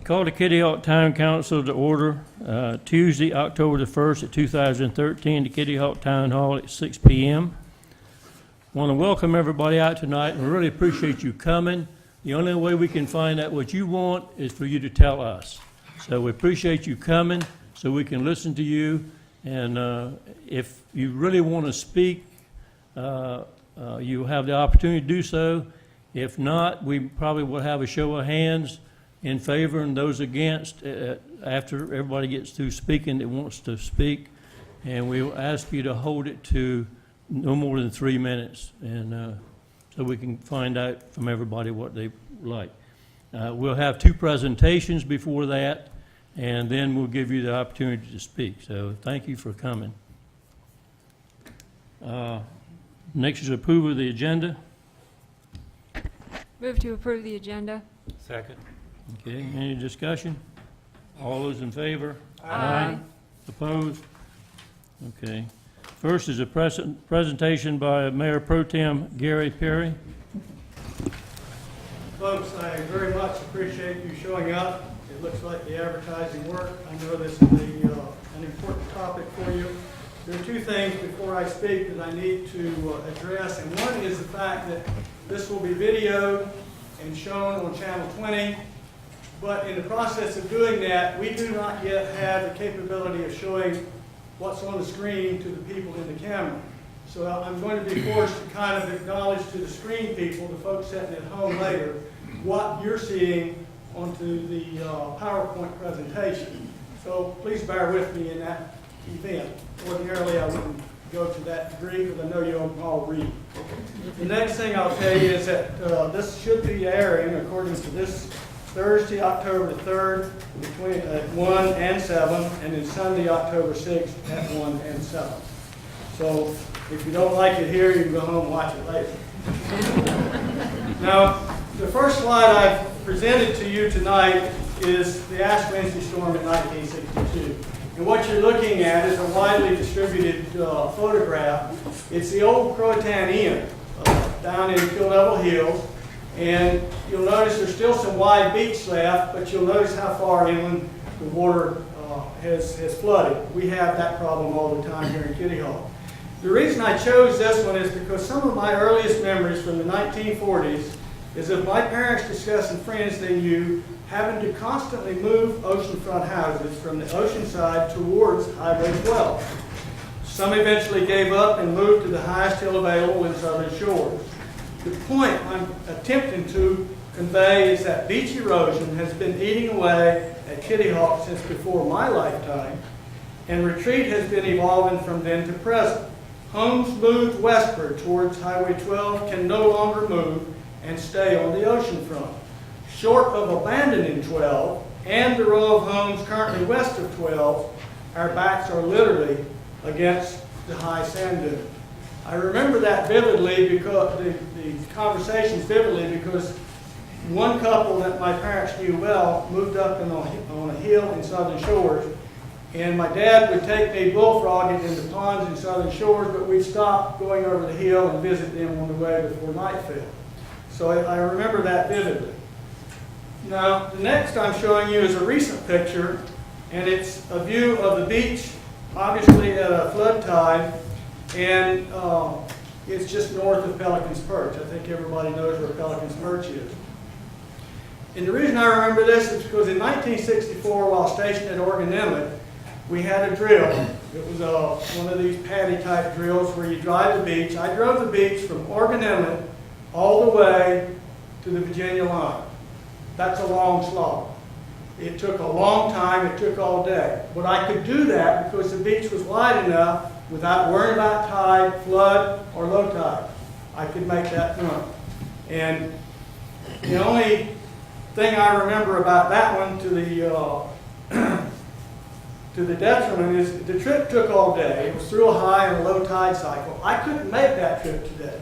Call the Kitty Hawk Town Council to order Tuesday, October the 1st at 2013, the Kitty Hawk Town Hall at 6 p.m. Want to welcome everybody out tonight, and we really appreciate you coming. The only way we can find out what you want is for you to tell us. So we appreciate you coming so we can listen to you. And if you really want to speak, you have the opportunity to do so. If not, we probably will have a show of hands in favor and those against after everybody gets through speaking that wants to speak. And we will ask you to hold it to no more than 3 minutes, and so we can find out from everybody what they like. We'll have 2 presentations before that, and then we'll give you the opportunity to speak. So thank you for coming. Next is approval of the agenda. Move to approve the agenda. Second. Okay, any discussion? All those in favor? Aye. Opposed? Okay. First is a presentation by Mayor Pro Tem Gary Perry. Folks, I very much appreciate you showing up. It looks like the advertising worked. I know this is an important topic for you. There are 2 things before I speak that I need to address, and one is the fact that this will be videoed and shown on Channel 20, but in the process of doing that, we do not yet have the capability of showing what's on the screen to the people in the camera. So I'm going to be forced to kind of acknowledge to the screen people, the folks sitting at home later, what you're seeing onto the PowerPoint presentation. So please bear with me in that event. Ordinarily, I wouldn't go to that degree because I know you all read. The next thing I'll tell you is that this should be airing according to this Thursday, October the 3rd, between at 1 and 7, and then Sunday, October 6th at 1 and 7. So if you don't like it here, you can go home and watch it later. Now, the first slide I've presented to you tonight is the Ash Wednesday storm in 1962. And what you're looking at is a widely distributed photograph. It's the old Croatan Inn down in Kill Devil Hills. And you'll notice there's still some wide beach left, but you'll notice how far inland the water has flooded. We have that problem all the time here in Kitty Hawk. The reason I chose this one is because some of my earliest memories from the 1940s is of my parents discussing friends they knew having to constantly move oceanfront houses from the ocean side towards Highway 12. Some eventually gave up and moved to the highest hill available in Southern Shores. The point I'm attempting to convey is that beach erosion has been eating away at Kitty Hawk since before my lifetime, and retreat has been evolving from then to present. Homes moved westward towards Highway 12 can no longer move and stay on the ocean front. Short of abandoning 12 and the row of homes currently west of 12, our backs are literally against the high sand dune. I remember that vividly because the conversations vividly because one couple that my parents knew well moved up on a hill in Southern Shores, and my dad would take me bullfrogging in the ponds in Southern Shores, but we'd stop going over the hill and visit them on the way before night fell. So I remember that vividly. Now, the next I'm showing you is a recent picture, and it's a view of the beach, obviously at a flood tide, and it's just north of Pelican's Perch. I think everybody knows where Pelican's Perch is. And the reason I remember this is because in 1964, while stationed at Organ Inlet, we had a drill. It was one of these paddy-type drills where you drive the beach. I drove the beach from Organ Inlet all the way to the Virginia line. That's a long slog. It took a long time. It took all day. But I could do that because the beach was wide enough without worrying about tide, flood, or low tide. I could make that run. And the only thing I remember about that one to the detriment is the trip took all day. It was through a high and a low tide cycle. I couldn't make that trip today.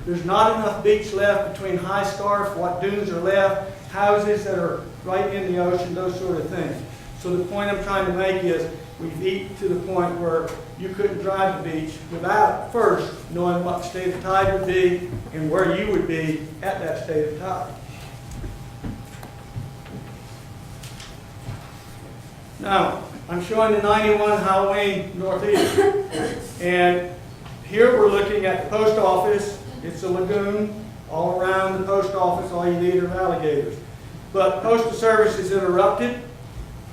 There's not enough beach left between high scarf, what dunes are left, houses that are right in the ocean, those sort of things. So the point I'm trying to make is we've eaten to the point where you couldn't drive the beach without first knowing what the state of tide would be and where you would be at that state of tide. Now, I'm showing the 91 Halloween Northeast. And here we're looking at the post office. It's a lagoon all around the post office. All you need are alligators. But postal service is interrupted.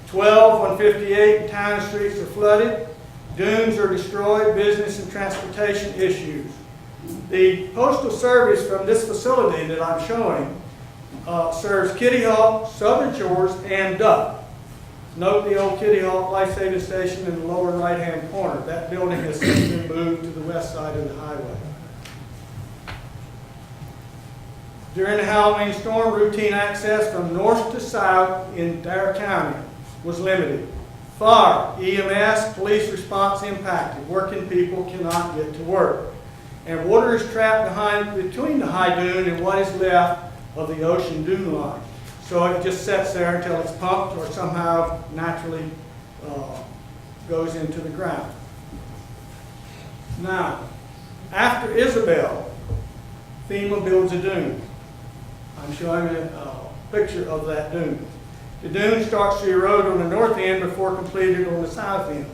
12 on 58 town streets are flooded. Dunes are destroyed. Business and transportation issues. The postal service from this facility that I'm showing serves Kitty Hawk, Southern Shores, and Duck. Note the old Kitty Hawk life-saving station in the lower right-hand corner. That building has since been moved to the west side of the highway. During the Halloween storm, routine access from north to south in Dare County was limited. Fire, EMS, police response impacted. Working people cannot get to work. And water is trapped between the high dune and what is left of the ocean dune line. So it just sits there until it's pumped or somehow naturally goes into the ground. Now, after Isabel, FEMA builds a dune. I'm showing a picture of that dune. The dune starts to erode on the north end before completed on the south end.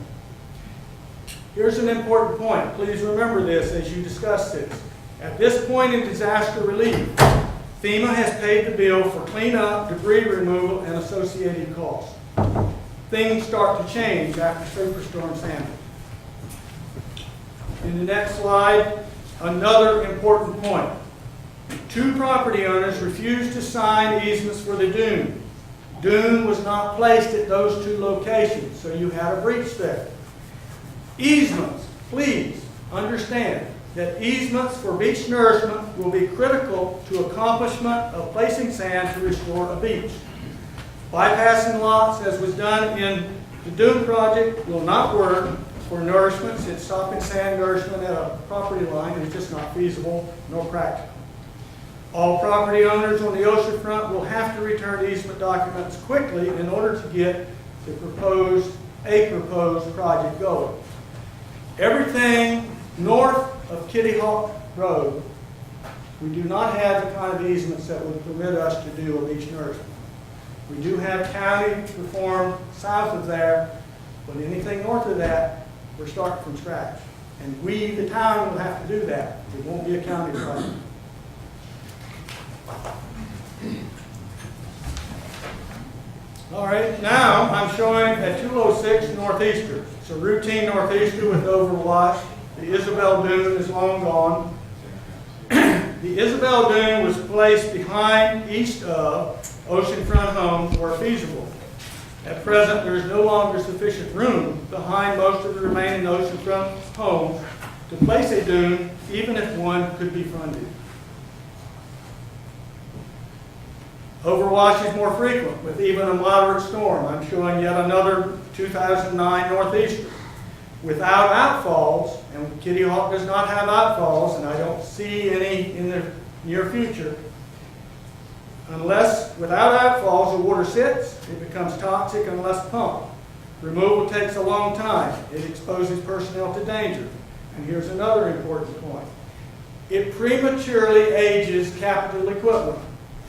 Here's an important point. Please remember this as you discuss this. At this point in disaster relief, FEMA has paid the bill for cleanup, debris removal, and associated costs. Things start to change after Superstorm Sandy. In the next slide, another important point. 2 property owners refused to sign easements for the dune. Dune was not placed at those 2 locations, so you had a breach there. Easements, please understand that easements for beach nourishment will be critical to accomplishment of placing sand to restore a beach. Bypassing lots, as was done in the Dune project, will not work for nourishment, since stopping sand nourishment at a property line is just not feasible nor practical. All property owners on the oceanfront will have to return easement documents quickly in order to get a proposed project going. Everything north of Kitty Hawk Road, we do not have the kind of easements that would permit us to do a beach nourishment. We do have county performed south of there, but anything north of that, we're starting from scratch. And we, the town, will have to do that. It won't be a county project. All right, now I'm showing a 206 Northeaster. It's a routine Northeaster with overwash. The Isabel Dune is long gone. The Isabel Dune was placed behind, east of, oceanfront homes where feasible. At present, there is no longer sufficient room behind most of the remaining oceanfront homes to place a dune, even if one could be funded. Overwash is more frequent, with even a moderate storm. I'm showing yet another 2009 Northeaster. Without outfalls, and Kitty Hawk does not have outfalls, and I don't see any in the near future. Without outfalls, the water sits, it becomes toxic unless pumped. Removal takes a long time. It exposes personnel to danger. And here's another important point. It prematurely ages capital equipment,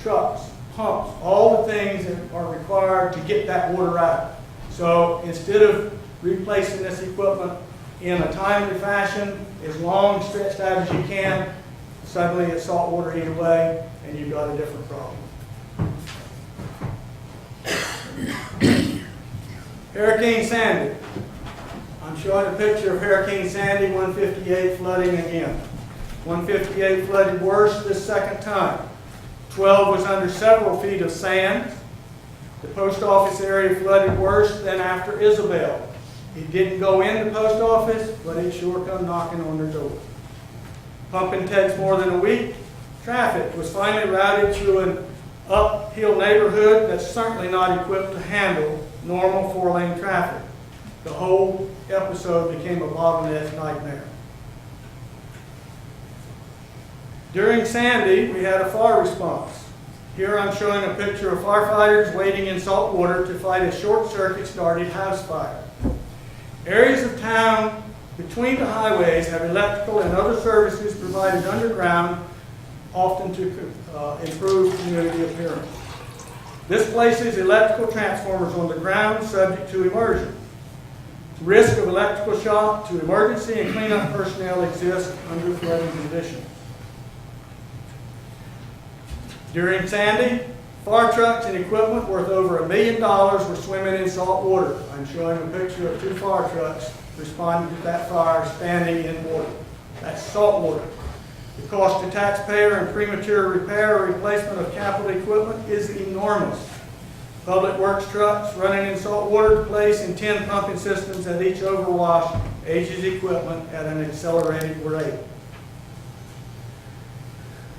trucks, pumps, all the things that are required to get that water out. So instead of replacing this equipment in a timely fashion, as long stretched out as you can, suddenly it's salt water eat away, and you've got a different problem. Hurricane Sandy. I'm showing a picture of Hurricane Sandy, 158 flooding again. 158 flooded worse this second time. 12 was under several feet of sand. The post office area flooded worse than after Isabel. It didn't go in the post office, but it sure come knocking on their door. Pumping takes more than a week. Traffic was finally routed through an uphill neighborhood that's certainly not equipped to handle normal 4-lane traffic. The whole episode became a bottleneck nightmare. During Sandy, we had a fire response. Here I'm showing a picture of firefighters wading in salt water to fight a short circuit started house fire. Areas of town between the highways have electrical and other services provided underground, often to improve community appearance. This places electrical transformers on the ground subject to immersion. Risk of electrical shock to emergency and cleanup personnel exists under flooding conditions. During Sandy, fire trucks and equipment worth over $1 million were swimming in salt water. I'm showing a picture of 2 fire trucks responding to that fire standing in water. That's salt water. The cost to taxpayer in premature repair or replacement of capital equipment is enormous. Public Works trucks running in salt water to place in 10 pumping systems at each overwash ages equipment at an accelerated rate.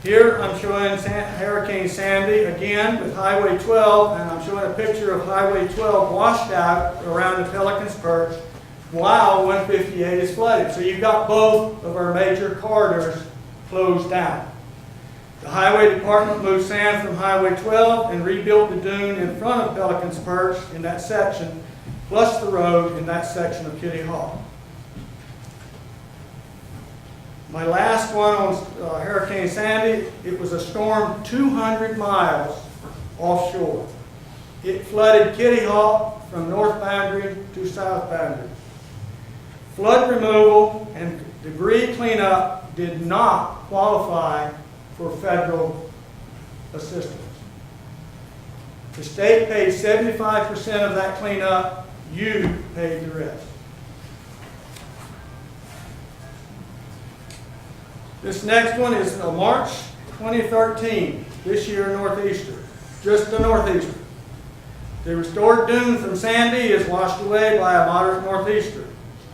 Here I'm showing Hurricane Sandy again with Highway 12, and I'm showing a picture of Highway 12 washed out around the Pelican's Perch while 158 is flooded. So you've got both of our major corridors closed down. The Highway Department moved sand from Highway 12 and rebuilt the dune in front of Pelican's Perch in that section, plus the road in that section of Kitty Hawk. My last one on Hurricane Sandy, it was a storm 200 miles offshore. It flooded Kitty Hawk from north boundary to south boundary. Flood removal and debris cleanup did not qualify for federal assistance. The state paid 75% of that cleanup. You paid the rest. This next one is March 2013, this year Northeaster, just the Northeaster. The restored dune from Sandy is washed away by a moderate Northeaster.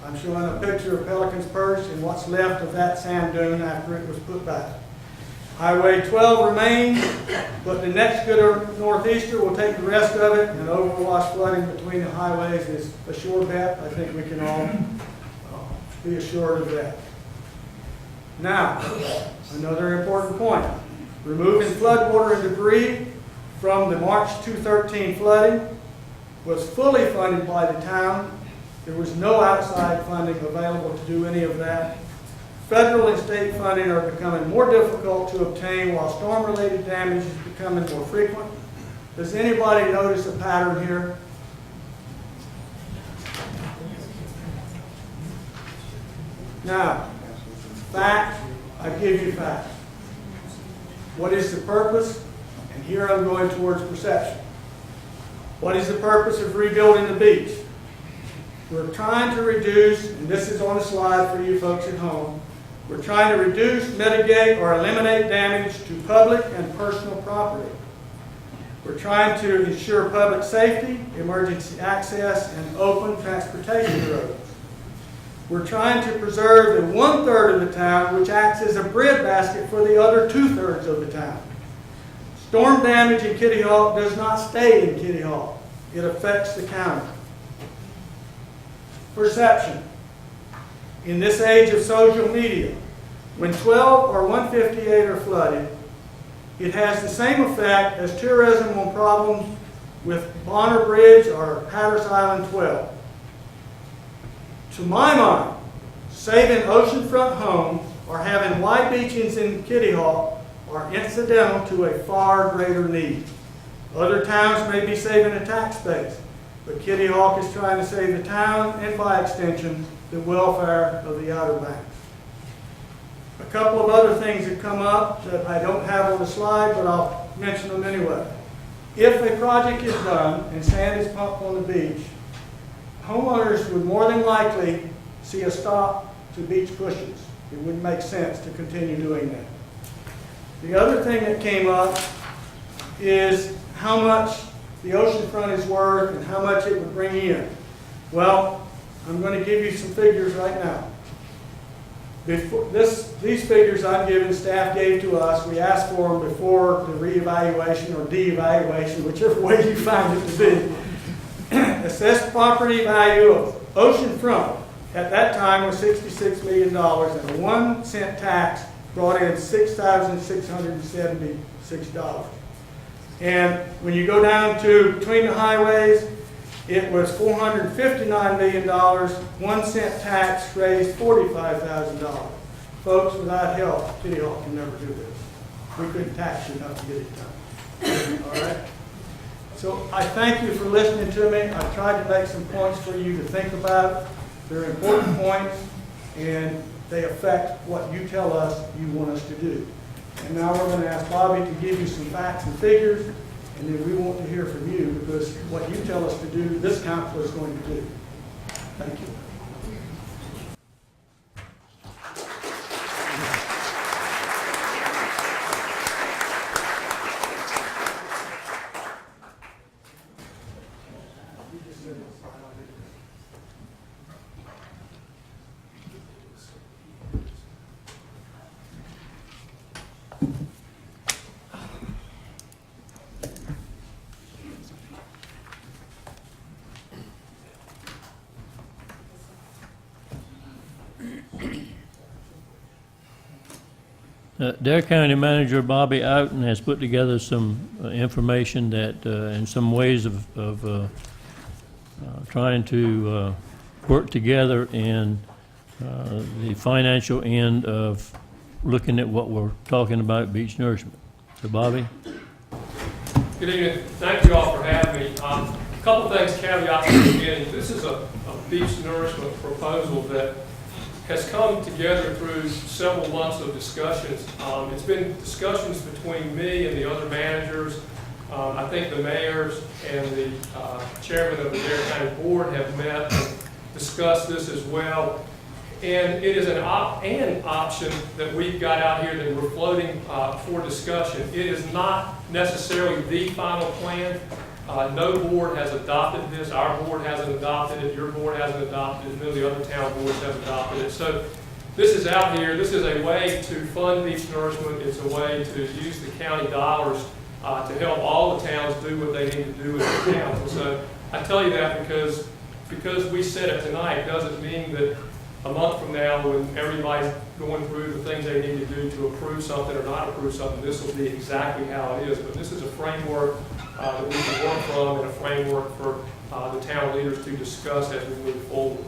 I'm showing a picture of Pelican's Perch and what's left of that sand dune after it was put back. Highway 12 remains, but the next good Northeaster will take the rest of it, and overwash flooding between the highways is a sure bet. I think we can all be assured of that. Now, another important point. Removing floodwater and debris from the March 2013 flooding was fully funded by the town. There was no outside funding available to do any of that. Federal and state funding are becoming more difficult to obtain while storm-related damage is becoming more frequent. Does anybody notice a pattern here? Now, fact, I give you facts. What is the purpose? And here I'm going towards perception. What is the purpose of rebuilding the beach? We're trying to reduce, and this is on the slide for you folks at home, we're trying to reduce, mitigate, or eliminate damage to public and personal property. We're trying to ensure public safety, emergency access, and open transportation roads. We're trying to preserve the 1/3 of the town, which acts as a breadbasket for the other 2/3 of the town. Storm damage in Kitty Hawk does not stay in Kitty Hawk. It affects the county. Perception. In this age of social media, when 12 or 158 are flooded, it has the same effect as tourism on problems with Bonner Bridge or Hatteras Island 12. To my mind, saving oceanfront homes or having wide beachings in Kitty Hawk are incidental to a far greater need. Other towns may be saving a tax base, but Kitty Hawk is trying to save the town and, by extension, the welfare of the Outer Banks. A couple of other things have come up that I don't have on the slide, but I'll mention them anyway. If a project is done and sand is pumped on the beach, homeowners would more than likely see a stop to beach pushes. It wouldn't make sense to continue doing that. The other thing that came up is how much the oceanfront is worth and how much it would bring in. Well, I'm going to give you some figures right now. These figures I've given, staff gave to us. We asked for them before the reevaluation or de-evaluation, whichever way you find it to be. Assessed property value of oceanfront at that time was $66 million, and a 1 cent tax brought in $6,676. And when you go down to between the highways, it was $459 million. 1 cent tax raised $45,000. Folks, without help, Kitty Hawk can never do this. We couldn't tax you enough to get it done. All right. So I thank you for listening to me. I tried to make some points for you to think about. They're important points, and they affect what you tell us you want us to do. And now we're going to ask Bobby to give you some facts and figures, and then we want to hear from you, because what you tell us to do, this council is going to do. Thank you. Dare County Manager Bobby Outen has put together some information that, and some ways of trying to work together in the financial end of looking at what we're talking about at Beach Nourishment. So Bobby? Good evening. Thank you all for having me. A couple things caveats at the beginning. This is a beach nourishment proposal that has come together through several months of discussions. It's been discussions between me and the other managers. I think the mayors and the chairman of the Dare County Board have met and discussed this as well. And it is an option that we've got out here that we're floating for discussion. It is not necessarily the final plan. No board has adopted this. Our board hasn't adopted it. Your board hasn't adopted it. None of the other town boards have adopted it. So this is out here. This is a way to fund beach nourishment. It's a way to use the county dollars to help all the towns do what they need to do in their towns. And so I tell you that because we said it tonight doesn't mean that a month from now, when everybody's going through the things they need to do to approve something or not approve something, this will be exactly how it is. But this is a framework that we can work from, and a framework for the town leaders to discuss as we move forward.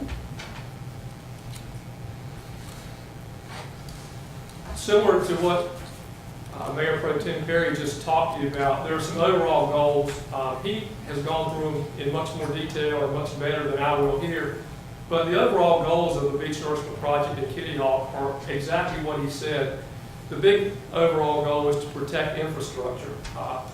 Similar to what Mayor Pro Tem Perry just talked to you about, there are some overall goals. He has gone through them in much more detail and much better than I will here. But the overall goals of the Beach Nourishment Project at Kitty Hawk are exactly what he said. The big overall goal is to protect infrastructure,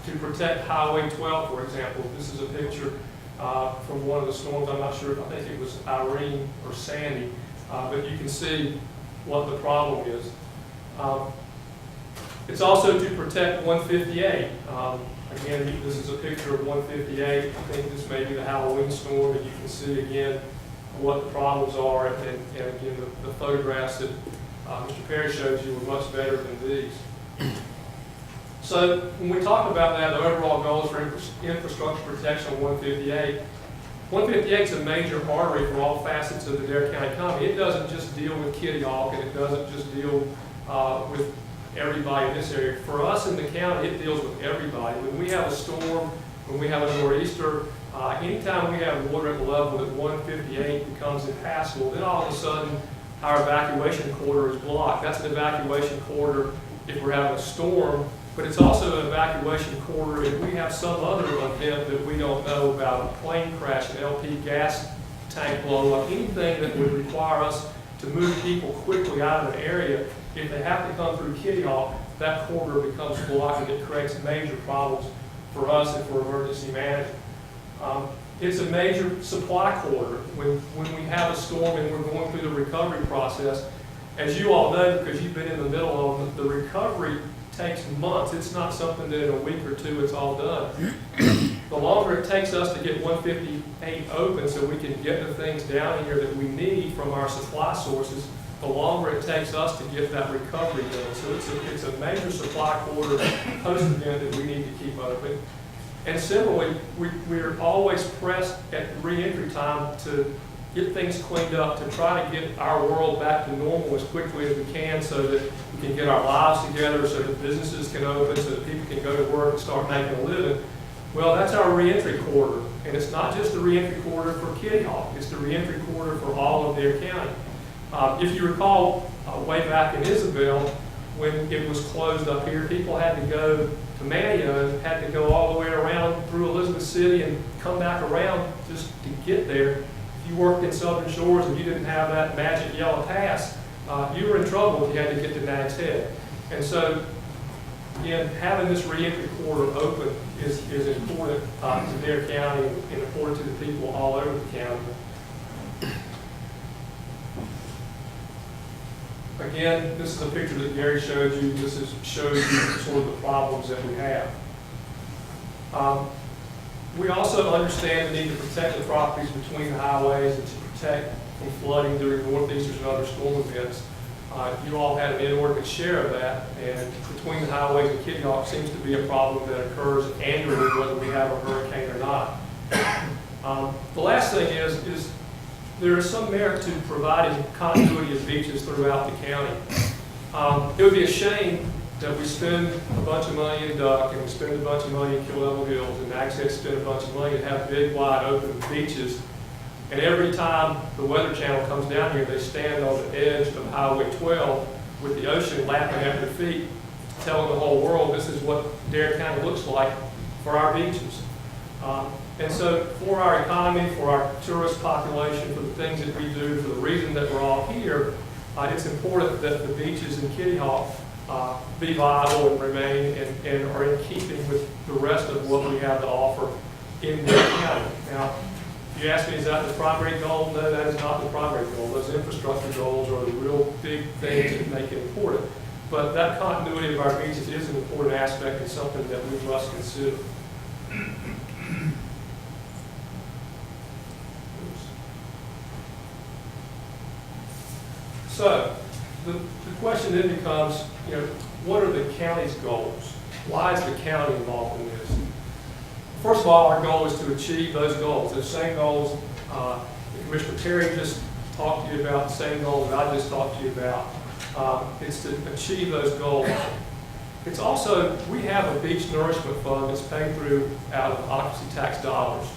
to protect Highway 12, for example. This is a picture from one of the storms. I'm not sure if I think it was Irene or Sandy, but you can see what the problem is. It's also to protect 158. Again, this is a picture of 158. I think this may be the Halloween storm, and you can see again what the problems are, and again, the photographs that Mr. Perry shows you were much better than these. So when we talk about that, the overall goals for infrastructure protection on 158, 158 is a major artery for all facets of the Dare County economy. It doesn't just deal with Kitty Hawk, and it doesn't just deal with everybody in this area. For us in the county, it deals with everybody. When we have a storm, when we have a nor'easter, anytime we have water at the level that 158 becomes impassable, then all of a sudden our evacuation corridor is blocked. That's an evacuation corridor if we're having a storm, but it's also an evacuation corridor if we have some other event that we don't know about, a plane crash, an LP gas tank blow up, anything that would require us to move people quickly out of an area. If they have to come through Kitty Hawk, that corridor becomes blocked, and it creates major problems for us and for emergency management. It's a major supply corridor. When we have a storm and we're going through the recovery process, as you all know, because you've been in the middle of it, the recovery takes months. It's not something that in a week or two it's all done. The longer it takes us to get 158 open so we can get the things down here that we need from our supply sources, the longer it takes us to get that recovery done. So it's a major supply corridor post-event that we need to keep open. And similarly, we're always pressed at re-entry time to get things cleaned up, to try to get our world back to normal as quickly as we can so that we can get our lives together, so that businesses can open, so that people can go to work and start making a living. Well, that's our re-entry corridor. And it's not just the re-entry corridor for Kitty Hawk, it's the re-entry corridor for all of Dare County. If you recall, way back in Isabel, when it was closed up here, people had to go to Manio and had to go all the way around through Elizabeth of the city and come back around just to get there. If you worked in Southern Shores and you didn't have that magic yellow pass, you were in trouble if you had to get to Nags Head. And so, again, having this reentry corridor open is important to Dare County and important to the people all over the county. Again, this is a picture that Gary showed you. Shows you sort of the problems that we have. We also understand the need to protect the properties between the highways and to protect from flooding during northeasters and other storm events. You all had an inordinate share of that, and between the highways and Kitty Hawk seems to be a problem that occurs annually whether we have a hurricane or not. The last thing is there is some merit to providing continuity of beaches throughout the county. It would be a shame that we spend a bunch of money in Duck and we spend a bunch of money in Kill Level Hills and Nags Head spend a bunch of money to have big, wide open beaches. And every time the Weather Channel comes down here, they stand on the edge of Highway 12 with the ocean lapping at their feet, telling the whole world this is what Dare County looks like for our beaches. And so for our economy, for our tourist population, for the things that we do, for the reason that we're all here, it's important that the beaches in Kitty Hawk be viable and remain and are in keeping with the rest of what we have to offer in Dare County. Now, if you ask me, is that the primary goal? No, that is not the primary goal. Those infrastructure goals are the real big things that make it important. But that continuity of our beaches is an important aspect and something that we must consider. So, the question then becomes, what are the county's goals? Why is the county involved in this? First of all, our goal is to achieve those goals. Those same goals, Commissioner Terry just talked to you about, the same goals that I just talked to you about. It's to achieve those goals. It's also, we have a beach nourishment fund that's paid through out of occupancy tax dollars.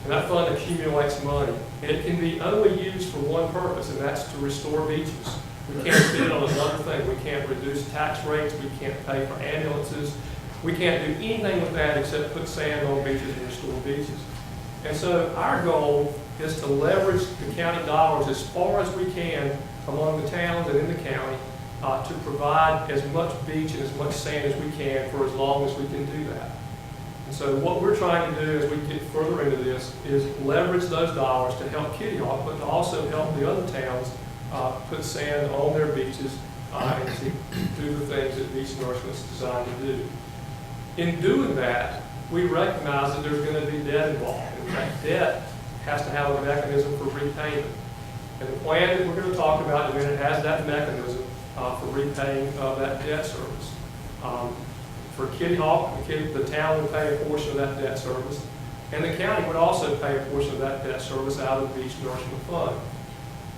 And that fund accumulates money. And it can be only used for one purpose, and that's to restore beaches. We can't spend it on another thing. We can't reduce tax rates. We can't pay for ambulances. We can't do anything with that except put sand on beaches and restore beaches. And so our goal is to leverage the county dollars as far as we can among the towns and in the county to provide as much beach and as much sand as we can for as long as we can do that. And so what we're trying to do as we get further into this is leverage those dollars to help Kitty Hawk, but to also help the other towns put sand on their beaches and to do the things that beach nourishment is designed to do. In doing that, we recognize that there's going to be debt involved. And that debt has to have a mechanism for repayment. And the plan that we're going to talk about in a minute has that mechanism for repaying of that debt service. For Kitty Hawk, the town would pay a portion of that debt service, and the county would also pay a portion of that debt service out of the Beach Nourishment Fund.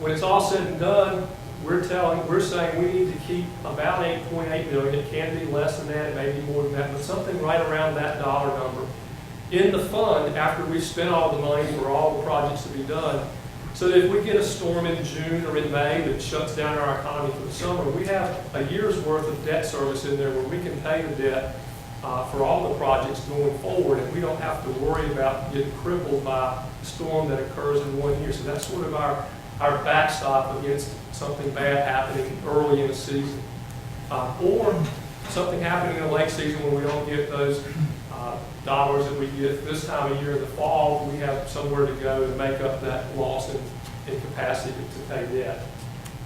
When it's all said and done, we're saying we need to keep about $8.8 million. It can be less than that, it may be more than that, but something right around that dollar number in the fund after we've spent all the money for all the projects to be done. So that if we get a storm in June or in May that shuts down our economy for the summer, we have a year's worth of debt service in there where we can pay the debt for all the projects going forward, and we don't have to worry about getting crippled by a storm that occurs in 1 year. So that's sort of our backstop against something bad happening early in the season. Or something happening in the late season when we don't get those dollars that we get this time of year in the fall. We have somewhere to go to make up that loss in capacity to pay debt.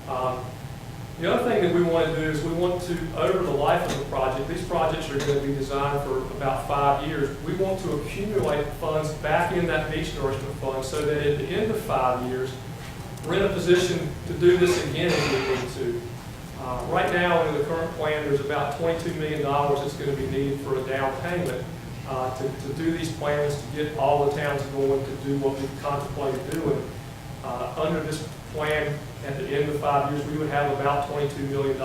The other thing that we want to do is we want to, over the life of the project, these projects are going to be designed for about 5 years. We want to accumulate funds back in that beach nourishment fund so that at the end of 5 years, we're in a position to do this again if we need to. Right now, in the current plan, there's about $22 million that's going to be needed for a down payment to do these plans, to get all the towns going to do what we've contemplated doing. Under this plan, at the end of 5 years, we would have about $22 million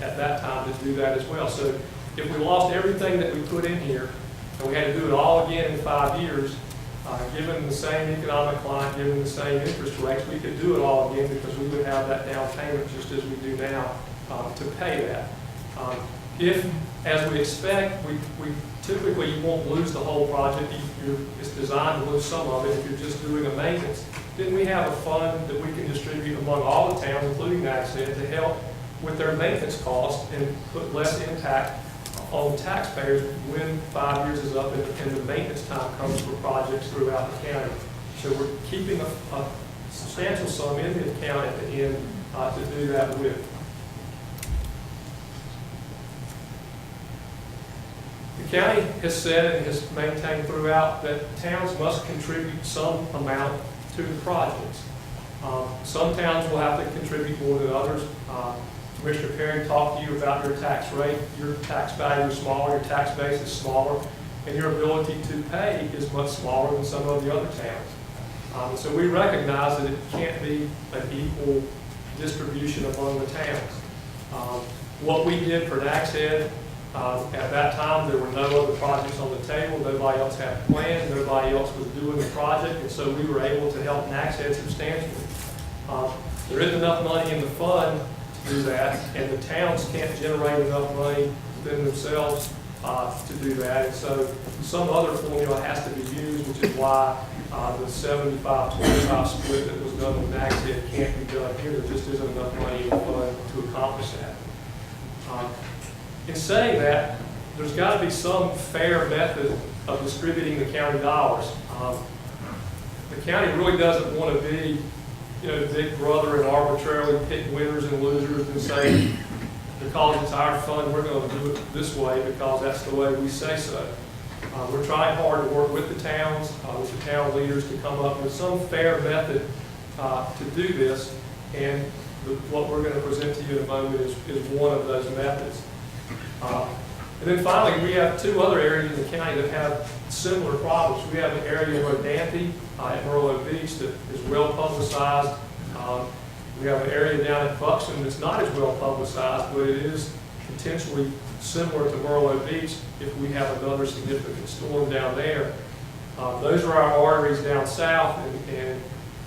at that time to do that as well. So if we lost everything that we put in here, and we had to do it all again in 5 years, given the same economic climate, given the same interest rates, we could do it all again because we would have that down payment just as we do now to pay that. If, as we expect, we typically you won't lose the whole project. It's designed to lose some of it if you're just doing a maintenance. Then we have a fund that we can distribute among all the towns, including NACSED, to help with their maintenance costs and put less impact on taxpayers when 5 years is up and the maintenance time comes for projects throughout the county. So we're keeping a substantial sum in the account at the end to do that with. The county has said and has maintained throughout that towns must contribute some amount to the projects. Some towns will have to contribute more than others. Commissioner Perry talked to you about your tax rate. Your tax value is smaller, your tax base is smaller, and your ability to pay is much smaller than some of the other towns. So we recognize that it can't be an equal distribution among the towns. What we did for NACSED, at that time, there were no other projects on the table. Nobody else had plans. Nobody else was doing the project, and so we were able to help NACSED substantially. There isn't enough money in the fund to do that, and the towns can't generate enough money within themselves to do that. And so some other formula has to be used, which is why the 75-25 split that was done with NACSED can't be done here. There just isn't enough money in the fund to accomplish that. In saying that, there's got to be some fair method of distributing the county dollars. The county really doesn't want to be, big brother and arbitrarily pick winners and losers and say, because it's our fund, we're going to do it this way because that's the way we say so. We're trying hard to work with the towns, with the town leaders to come up with some fair method to do this, and what we're going to present to you in a moment is one of those methods. And then finally, we have two other areas in the county that have similar problems. We have an area in Rodanthe at Merlot Beach that is well publicized. We have an area down at Buxton that's not as well publicized, but it is potentially similar to Merlot Beach if we have another significant storm down there. Those are our arteries down south, and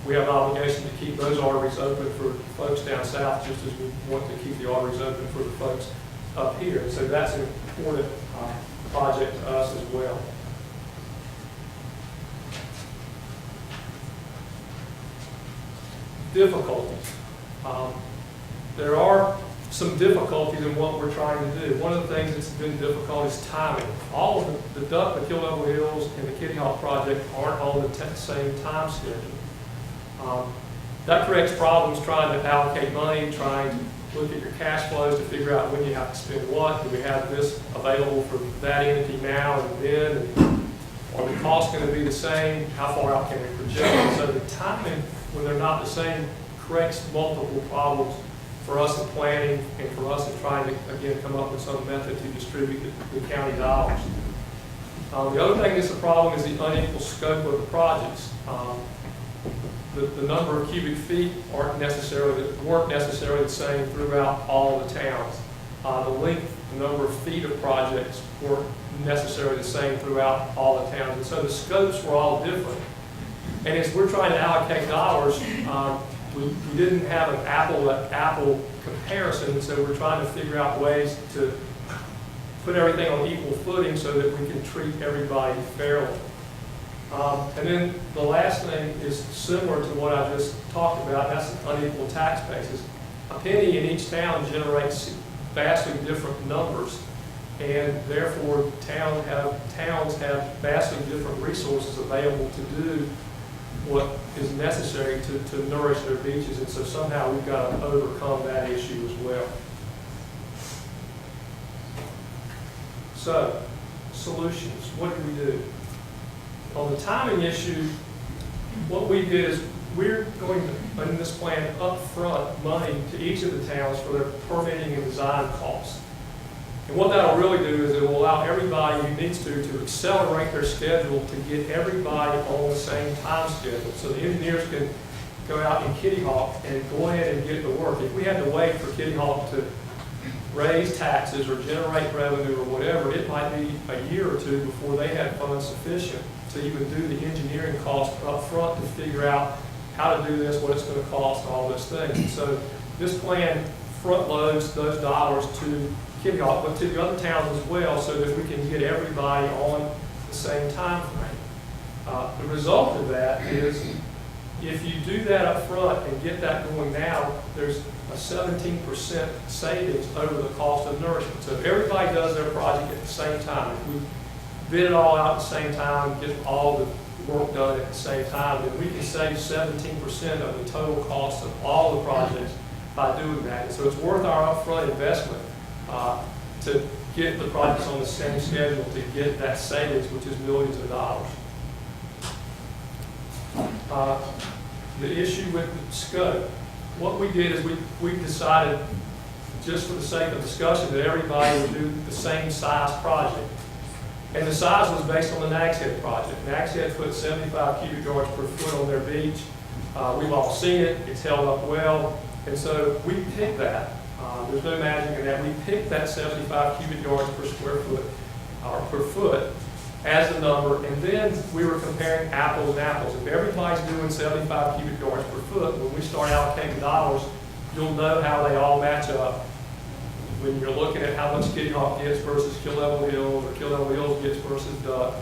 we have an obligation to keep those arteries open for folks down south, just as we want to keep the arteries open for the folks up here. And so that's an important project to us as well. Difficulties. There are some difficulties in what we're trying to do. One of the things that's been difficult is timing. All of the Duck, McKillable Hills, and the Kitty Hawk project aren't on the same time schedule. That creates problems trying to allocate money, trying to look at your cash flows to figure out when you have to spend what. Do we have this available for that entity now and then? And are the costs going to be the same? How far out can we project? And so the timing, when they're not the same, creates multiple problems for us in planning and for us in trying to, again, come up with some method to distribute the county dollars. The other thing that's a problem is the unequal scope of the projects. The number of cubic feet weren't necessarily the same throughout all the towns. The length, the number of feet of projects weren't necessarily the same throughout all the towns. And so the scopes were all different. And as we're trying to allocate dollars, we didn't have an apple-to-apple comparison, and so we're trying to figure out ways to put everything on equal footing so that we can treat everybody fairly. And then the last thing is similar to what I just talked about, that's unequal tax bases. A penny in each town generates vastly different numbers, and therefore towns have vastly different resources available to do what is necessary to nourish their beaches, and so somehow we've got to overcome that issue as well. So, solutions, what do we do? On the timing issue, what we did is we're going to, in this plan, upfront money to each of the towns for their permitting and design costs. And what that'll really do is it will allow everybody who needs to accelerate their schedule to get everybody on the same time schedule. So the engineers can go out in Kitty Hawk and go ahead and get the work. If we had to wait for Kitty Hawk to raise taxes or generate revenue or whatever, it might be a year or two before they had funds sufficient to even do the engineering cost up front to figure out how to do this, what it's going to cost, and all those things. And so this plan front loads those dollars to Kitty Hawk, but to the other towns as well, so that we can get everybody on the same time frame. The result of that is, if you do that up front and get that going now, there's a 17% savings over the cost of nourishment. So if everybody does their project at the same time, if we bid it all out at the same time, get all the work done at the same time, then we can save 17% of the total cost of all the projects by doing that. And so it's worth our upfront investment to get the projects on the same schedule, to get that savings, which is millions of dollars. The issue with the scope, what we did is we decided, just for the sake of discussion, that everybody would do the same size project. And the size was based on the Nags Head project. Nags Head put 75 cubic yards per foot on their beach. We've all seen it, it's held up well, and so we picked that. There's no magic in that. We picked that 75 cubic yards per square foot, or per foot, as the number, and then we were comparing apples and apples. If everybody's doing 75 cubic yards per foot, when we start allocating dollars, you'll know how they all match up. When you're looking at how much Kitty Hawk gets versus Kill Level Hills, or Kill Level Hills gets versus Duck,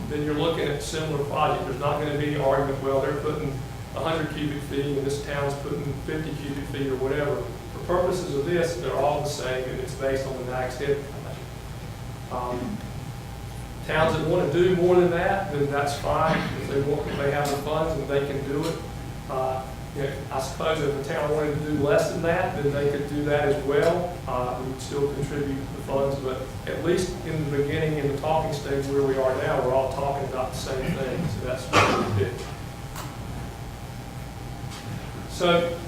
then you're looking at similar projects. There's not going to be any argument, well, they're putting 100 cubic feet and this town's putting 50 cubic feet or whatever. For purposes of this, they're all the same, and it's based on the Nags Head project. Towns that want to do more than that, then that's fine. If they want, if they have the funds and they can do it. I suppose if the town wanted to do less than that, then they could do that as well. We would still contribute the funds, but at least in the beginning, in the talking stage where we are now, we're all talking about the same thing. So that's what we did. So,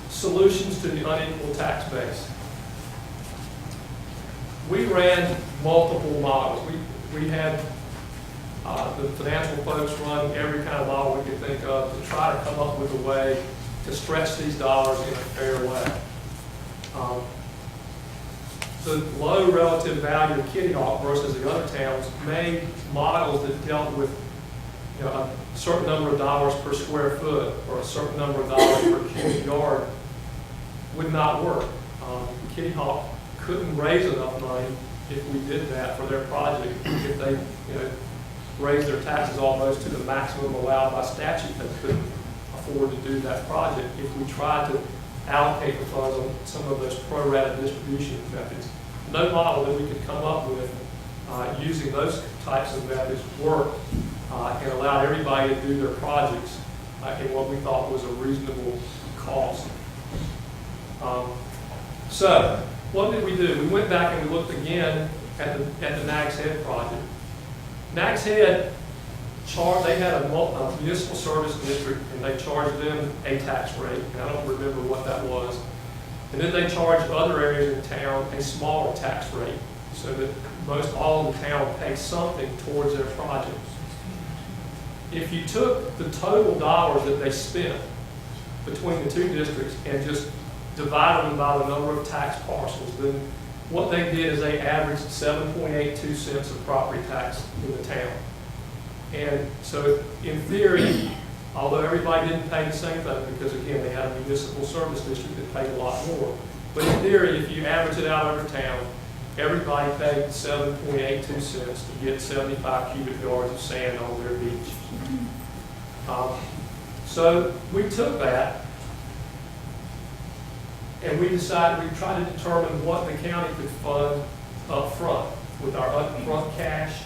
solutions to the unequal tax base. We ran multiple models. We had the financial folks run every kind of model we could think of to try to come up with a way to stretch these dollars in a fair way. The low relative value of Kitty Hawk versus the other towns made models that dealt with a certain number of dollars per square foot or a certain number of dollars per cubic yard would not work. Kitty Hawk couldn't raise enough money if we did that for their project. If they raised their taxes almost to the maximum allowed by statute, they couldn't afford to do that project if we tried to allocate the funds on some of those pro rata distribution methods. No model that we could come up with using those types of methods worked and allowed everybody to do their projects in what we thought was a reasonable cost. So what did we do? We went back and we looked again at the Nags Head project. Nags Head they had a municipal service district, and they charged them a tax rate, and I don't remember what that was. And then they charged other areas in town a smaller tax rate, so that most all of the town paid something towards their projects. If you took the total dollars that they spent between the two districts and just divided them by the number of tax parcels, then what they did is they averaged 7.82 cents of property tax in the town. And so in theory, although everybody didn't pay the same thing, because again, they had a municipal service district that paid a lot more, but in theory, if you average it out over town, everybody paid 7.82 cents to get 75 cubic yards of sand on their beach. So we took that, and we decided we'd try to determine what the county could fund up front with our upfront cash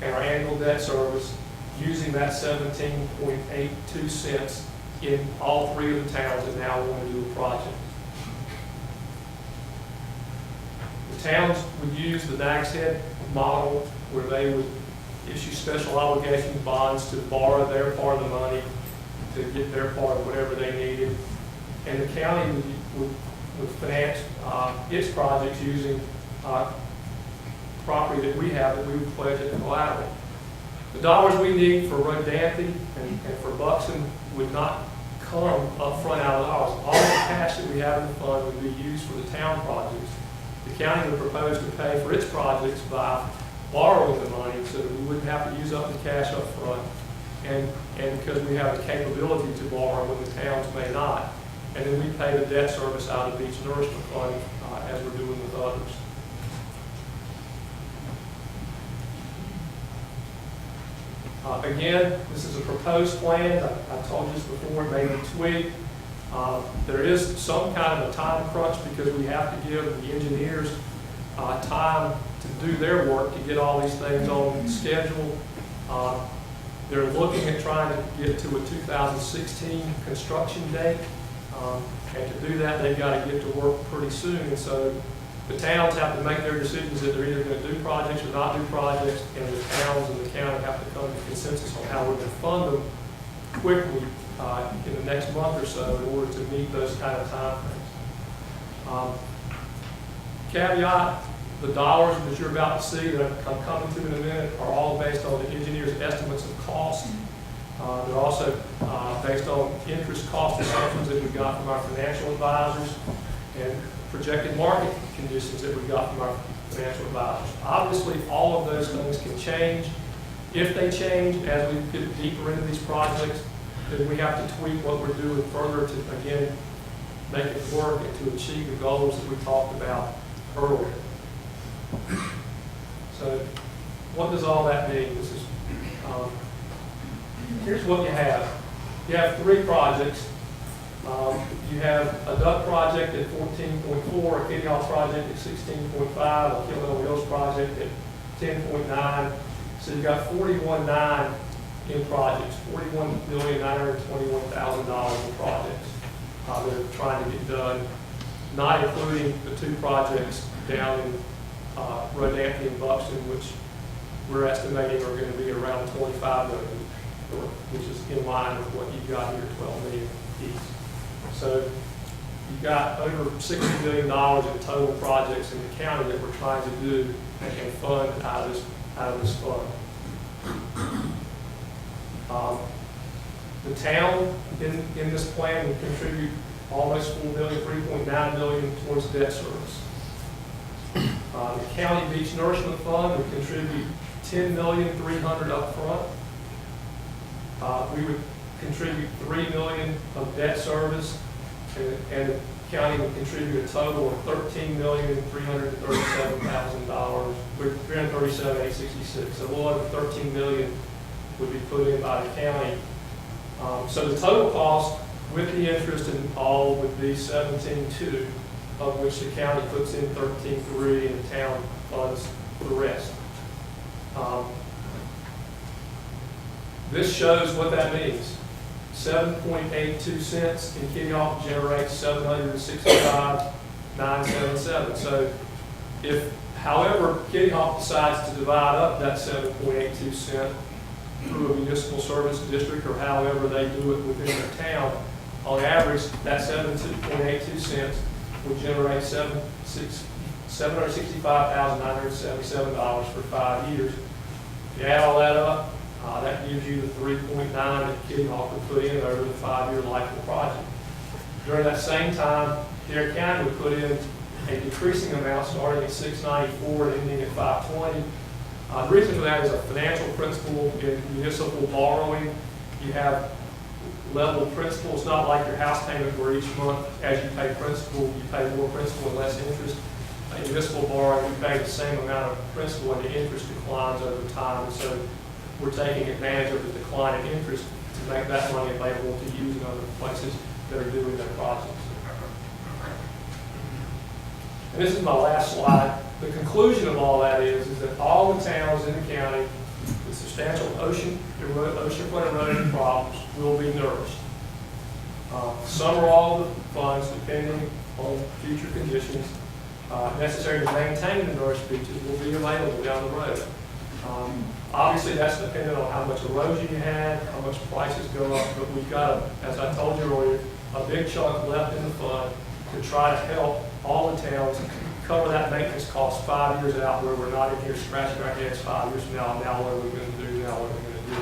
and our annual debt service, using that 17.82 cents in all three of the towns that now want to do a project. The towns would use the Nags Head model, where they would issue special obligation bonds to borrow their part of the money to get their part of whatever they needed. And the county would finance its projects using property that we have that we would pledge as collateral. The dollars we need for Rodanthe and for Buxton would not come up front out of dollars. All the cash that we have in the fund would be used for the town projects. The county would propose to pay for its projects by borrowing the money so that we wouldn't have to use up the cash up front, and because we have the capability to borrow when the towns may not. And then we pay the debt service out of each nourishment fund as we're doing with others. Again, this is a proposed plan. I told you this before, it may be tweaked. There is some kind of a time crunch because we have to give the engineers time to do their work to get all these things on schedule. They're looking at trying to get to a 2016 construction date. And to do that, they've got to get to work pretty soon. And so the towns have to make their decisions that they're either going to do projects or not do projects, and the towns and the county have to come to consensus on how we're going to fund them quickly in the next month or so in order to meet those kind of timeframes. Caveat, the dollars that you're about to see that I'm coming to in a minute are all based on the engineer's estimates of cost. They're also based on interest cost assumptions that we got from our financial advisors and projected market conditions that we got from our financial advisors. Obviously, all of those things can change. If they change as we get deeper into these projects, then we have to tweak what we're doing further to, again, make it work and to achieve the goals that we talked about earlier. So what does all that mean? This is, here's what you have. You have 3 projects. You have a duct project at 14.4, a Kitty Hawk project at 16.5, a Kill Hills project at 10.9. So you've got 41.9 in projects, $41,921,000 in projects that are trying to get done, not including the 2 projects down in Rodanthe and Buxton, which we're estimating are going to be around $25 million, which is in line with what you've got here, $12 million each. So you've got over $60 million in total projects in the county that we're trying to do and fund out of this fund. The town in this plan will contribute almost $4 million, $3.9 million towards debt service. The County Beach Nourishment Fund would contribute $10,300,000 up front. We would contribute $3 million of debt service, and the county would contribute a total of $13,337,000, with $337,866. So a little over $13 million would be put in by the county. So the total cost with the interest and all would be $17,200, of which the county puts in $13,300 and the town funds the rest. This shows what that means. 7.82 cents in Kitty Hawk generates 765,977. So if, however, Kitty Hawk decides to divide up that 7.82 cent through a municipal service district or however they do it within their town, on average, that 7.82 cents would generate $765,977 for 5 years. If you add all that up, that gives you the 3.9 that Kitty Hawk would put in over the 5-year life of the project. During that same time, Dare County would put in a decreasing amount starting at $694 and ending at $520. The reason for that is a financial principle in municipal borrowing. You have level principal. It's not like your house payment where each month, as you pay principal, you pay more principal and less interest. In municipal borrowing, you pay the same amount of principal and the interest declines over time. And so we're taking advantage of the decline in interest to make that money available to use in other places that are doing their projects. And this is my last slide. The conclusion of all that is that all the towns in the county with substantial oceanfront erosion problems will be nourished. Some or all of the funds, depending on future conditions, necessary to maintain the nourished beaches will be available down the road. Obviously, that's dependent on how much erosion you had, how much prices go up, but we've got, as I told you earlier, a big chunk left in the fund to try to help all the towns cover that maintenance cost 5 years out, where we're not in here scratching our heads 5 years from now, now what are we going to do, now what are we going to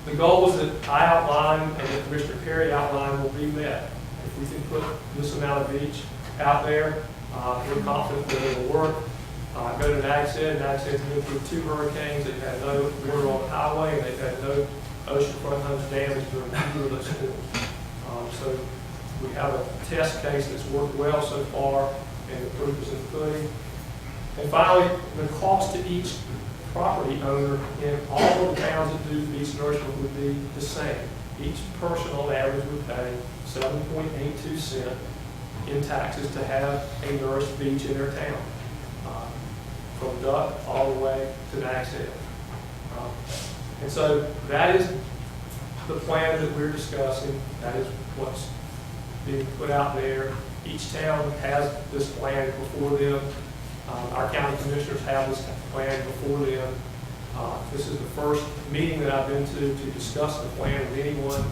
do. The goals that I outlined and that Commissioner Perry outlined will be met. If we can put this amount of beach out there, we're confident that it will work. Go to NAGSED. NAGSED's been through 2 hurricanes. They've had no water on the highway, and they've had no oceanfront homes damaged during either of those storms. So We have a test case that's worked well so far, and the proof is in the pudding. And finally, the cost to each property owner in all of the towns that do beach nourishment would be the same. Each person on average would pay 7.82 cents in taxes to have a nourished beach in their town, from duck all the way to max head. And so that is the plan that we're discussing. That is what's being put out there. Each town has this plan before them. Our county commissioners have this plan before them. This is the first meeting that I've been to discuss the plan with anyone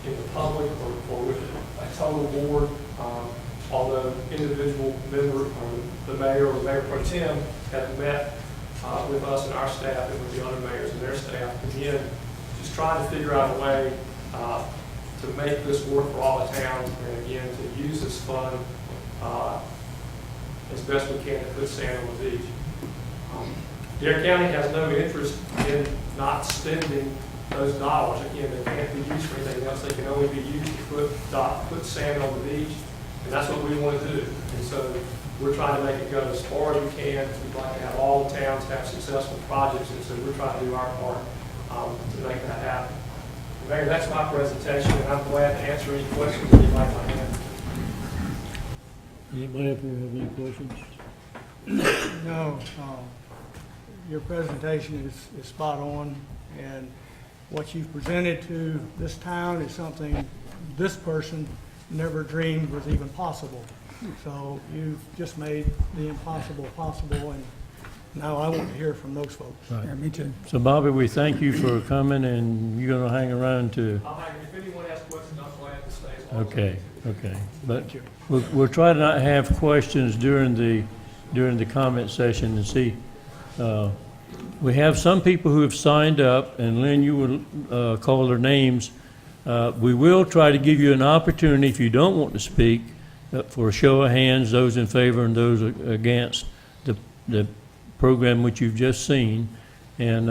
in the public or with a total board, although individual member or the mayor or the mayor pro tem have met with us and our staff and with the other mayors and their staff. Again, just trying to figure out a way to make this work for all the towns, and again, to use this fund as best we can to put sand on the beach. Dare County has no interest in not spending those dollars. Again, they can't be used for anything else. They can only be used to put sand on the beach, and that's what we want to do. And so we're trying to make it go as far as we can. We'd like to have all the towns have successful projects, and so we're trying to do our part to make that happen. Mayor, that's my presentation, and I'm glad to answer any questions that you might have. Anybody up here have any questions? No, your presentation is spot on, and what you've presented to this town is something this person never dreamed was even possible. So you've just made the impossible possible, and now I want to hear from those folks. Right. Yeah, me too. So Bobby, we thank you for coming, and you're gonna hang around to, If anyone has questions, I'm glad to stay as long as I okay, can. okay. But Thank you. we'll try to not have questions during the comment session and see. We have some people who have signed up, and Lynn, you will call their names. We will try to give you an opportunity, if you don't want to speak, for a show of hands, those in favor and those against the program which you've just seen. And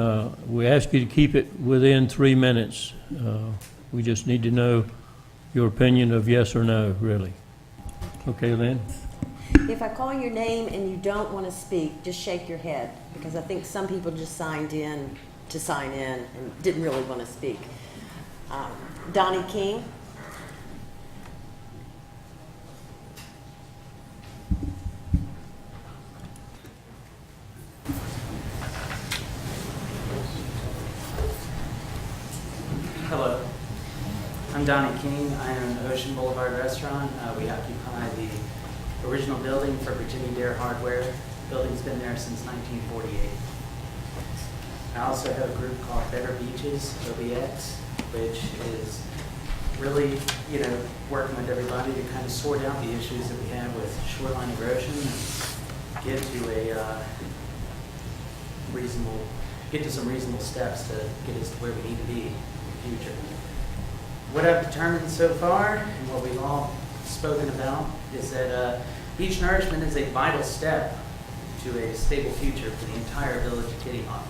we ask you to keep it within 3 minutes. We just need to know your opinion of yes or no, really. Okay, Lynn? If I call your name and you don't want to speak, just shake your head, because I think some people just signed in to sign in and didn't really want to speak. Donnie King. Hello, I'm Donnie King. I own Ocean Boulevard Restaurant. We occupy the original building for Virginia Dare Hardware. The building's been there since 1948. I also have a group called Better Beaches, OBX, which is really, working with everybody to kind of sort out the issues that we have with shoreline erosion and get to some reasonable steps to get us to where we need to be in the future. What I've determined so far, and what we've all spoken about, is that beach nourishment is a vital step to a stable future for the entire village of Kitty Hawk.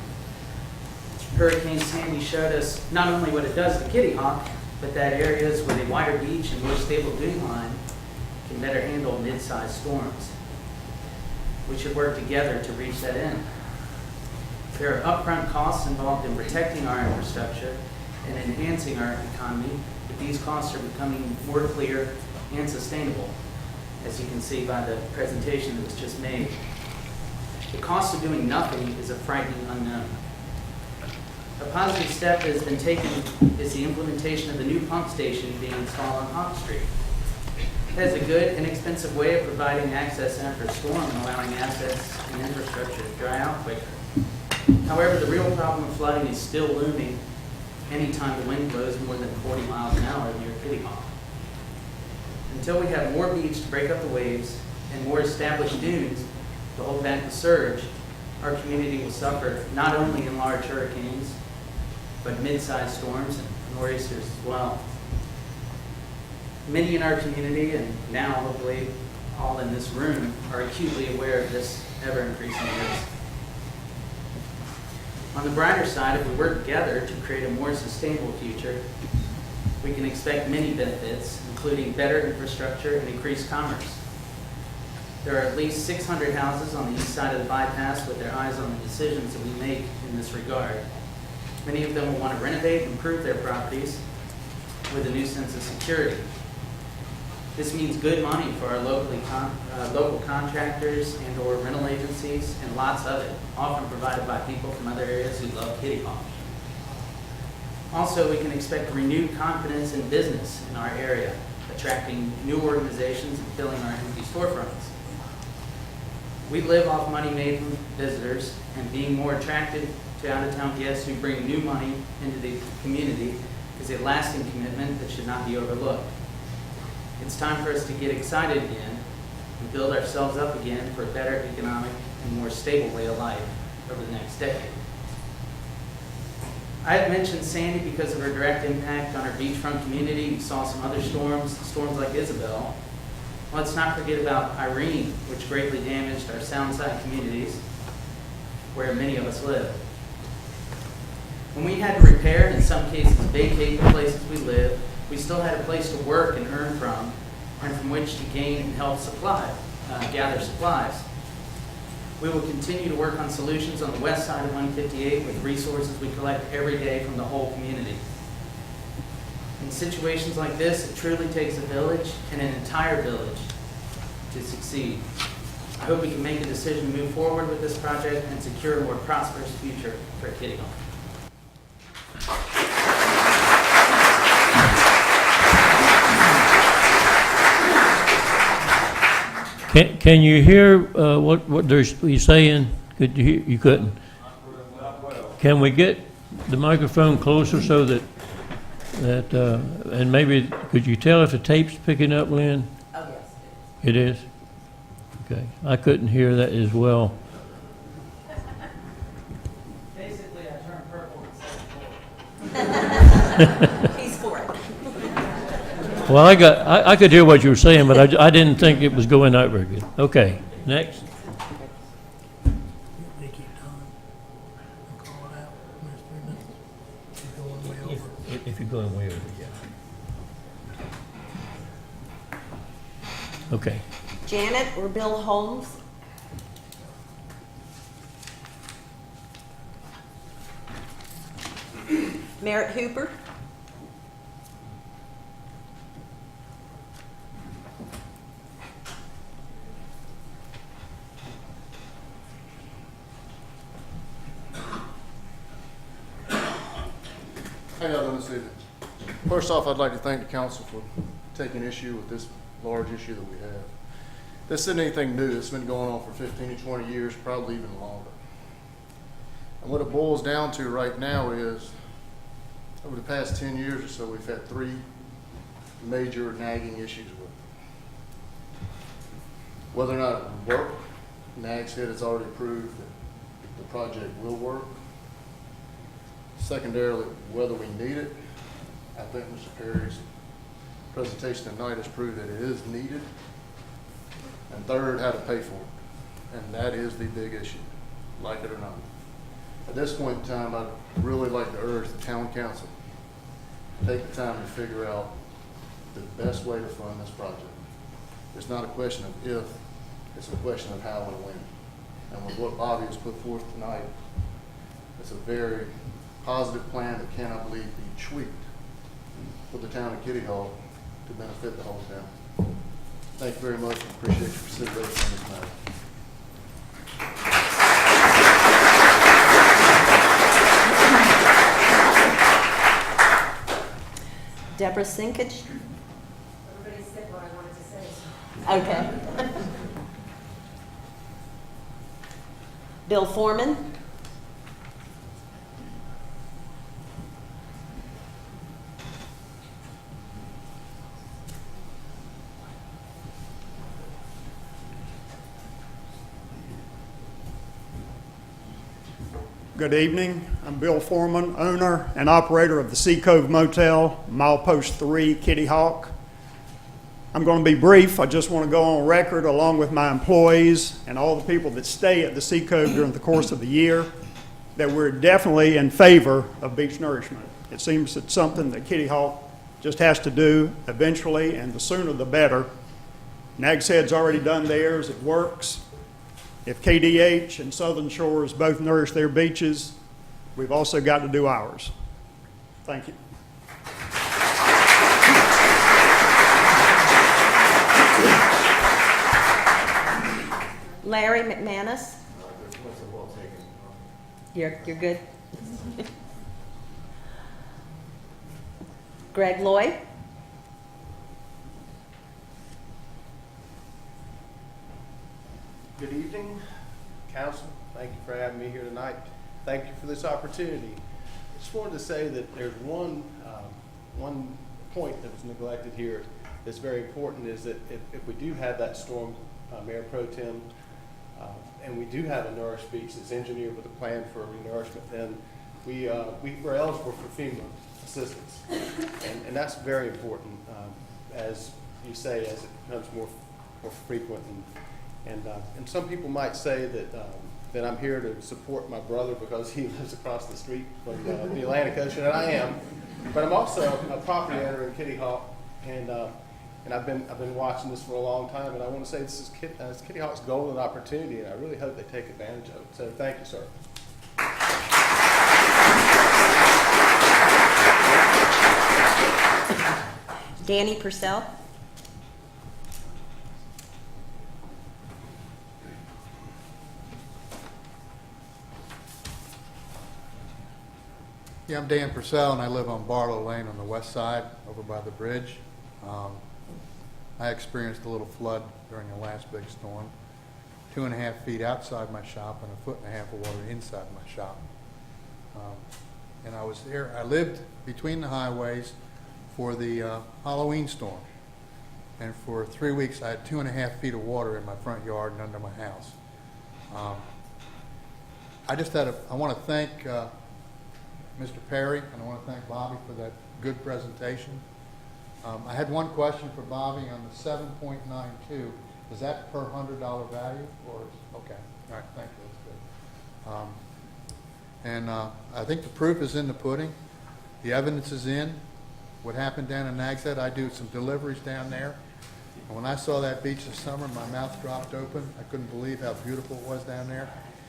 Hurricane Sandy showed us not only what it does to Kitty Hawk, but that areas with a wider beach and more stable dune line can better handle mid-sized storms. We should work together to reach that end. There are upfront costs involved in protecting our infrastructure and enhancing our economy, but these costs are becoming more clear and sustainable, as you can see by the presentation that was just made. The cost of doing nothing is a frightening unknown. A positive step that has been taken is the implementation of the new pump station being installed on Hawk Street. It has a good, inexpensive way of providing access after a storm and allowing assets and infrastructure to dry out quicker. However, the real problem of flooding is still looming anytime the wind blows more than 40 miles an hour near Kitty Hawk. Until we have more beach to break up the waves and more established dunes to hold back the surge, our community will suffer not only in large hurricanes, but mid-sized storms and nor'easters as well. Many in our community, and now hopefully all in this room, are acutely aware of this ever-increasing risk. On the brighter side, if we work together to create a more sustainable future, We can expect many benefits, including better infrastructure and increased commerce. There are at least 600 houses on the east side of the bypass with their eyes on the decisions that we make in this regard. Many of them will want to renovate and improve their properties with a new sense of security. This means good money for our local contractors and or rental agencies, and lots of it, often provided by people from other areas who love Kitty Hawk. Also, we can expect renewed confidence in business in our area, attracting new organizations and filling our empty storefronts. We live off money made from visitors, and being more attractive to out-of-town guests who bring new money into the community is a lasting commitment that should not be overlooked. It's time for us to get excited again and build ourselves up again for a better economic and more stable way of life over the next decade. I had mentioned Sandy because of her direct impact on our beachfront community. We saw some other storms like Isabel. Let's not forget about Irene, which greatly damaged our Soundside communities where many of us live. When we had to repair and in some cases vacate the places we live, we still had a place to work and earn from, and from which to gain and help gather supplies. We will continue to work on solutions on the west side of 158 with resources we collect every day from the whole community. In situations like this, it truly takes a village and an entire village to succeed. I hope we can make a decision to move forward with this project and secure a more prosperous future for Kitty Hawk. Can you hear what he's saying? Could you hear? You couldn't. Can we get the microphone closer so that and maybe could you tell if the tape's picking up, Lynn? Oh, yes. It is? Okay. I couldn't hear that as well. Basically, I turned purple and He's for it. Well, I could hear what you were saying, but I didn't think it was going out very good. Okay, next. They keep telling them, call it out, there's 3 minutes. You're going way over. If you're going way over, yeah. Okay. Janet or Bill Holmes? Merritt Hooper? How y'all doing this evening? First off, I'd like to thank the council for taking issue with this large issue that we have. This isn't anything new. It's been going on for 15 to 20 years, probably even longer. And what it boils down to right now is, over the past 10 years or so, we've had 3 major nagging issues with it. Whether or not it would work, NAG's head has already proved that the project will work. Secondarily, whether we need it, I think Mr. Perry's presentation tonight has proved that it is needed. And third, how to pay for it. And that is the big issue, like it or not. At this point in time, I'd really like to urge the town council to take the time to figure out the best way to fund this project. It's not a question of if, it's a question of how and when. And with what Bobby has put forth tonight, it's a very positive plan that can, I believe, be tweaked for the town of Kitty Hawk to benefit the whole town. Thank you very much, and appreciate your consideration on this matter. Deborah Sinkage? Everybody said what I wanted to say. Okay. Bill Foreman? Good evening. I'm Bill Foreman, owner and operator of the Sea Cove Motel, Milepost 3, Kitty Hawk. I'm going to be brief. I just want to go on record, along with my employees and all the people that stay at the Sea Cove during the course of the year, that we're definitely in favor of beach nourishment. It seems it's something that Kitty Hawk just has to do eventually, and the sooner the better. Nags Head's already done theirs, it works. If KDH and Southern Shores both nourish their beaches, we've also got to do ours. Thank you. Larry McManus? You're good? Greg Lloyd? Good evening, council. Thank you for having me here tonight. Thank you for this opportunity. I just wanted to say that there's one point that was neglected here that's very important, is that if we do have that storm, Mayor Pro Tem, and we do have a nourished beach that's engineered with a plan for renourishment, then we're eligible for FEMA assistance. And that's very important, as you say, as it becomes more frequent. And some people might say that I'm here to support my brother because he lives across the street from the Atlantic Ocean, and I am. But I'm also a property owner in Kitty Hawk, and I've been watching this for a long time, and I want to say this is Kitty Hawk's golden opportunity, and I really hope they take advantage of it. So thank you, sir. Danny Purcell? Yeah, I'm Dan Purcell, and I live on Barlow Lane on the west side, over by the bridge. I experienced a little flood during the last big storm, 2.5 feet outside my shop and 1.5 feet of water inside my shop. And I was there. I lived between the highways for the Halloween storm, and for 3 weeks I had 2.5 feet of water in my front yard and under my house. I want to thank Mr. Perry, and I want to thank Bobby for that good presentation. I had one question for Bobby on the 7.92. Is that per $100 value, or okay? All right, thank you. That's good. I think the proof is in the pudding. The evidence is in. What happened down in Nags Head, I do some deliveries down there, and when I saw that beach this summer, my mouth dropped open. I couldn't believe how beautiful it was down there,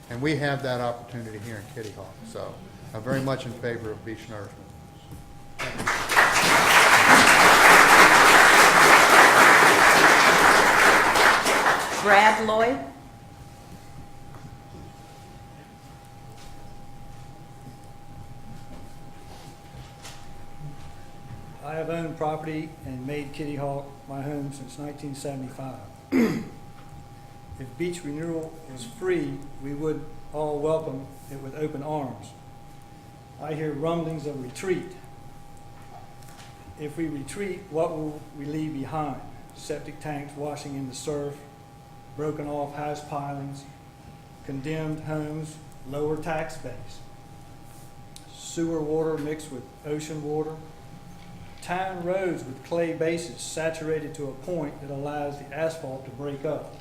and we have that opportunity here in Kitty Hawk. So I'm very much in favor of beach nourishment. Brad Lloyd? I have owned property and made Kitty Hawk my home since 1975. If beach renewal was free, we would all welcome it with open arms. I hear rumblings of retreat. If we retreat, what will we leave behind? Septic tanks washing in the surf, broken off house pilings, condemned homes, lower tax base, sewer water mixed with ocean water, town roads with clay bases saturated to a point that allows the asphalt to break up,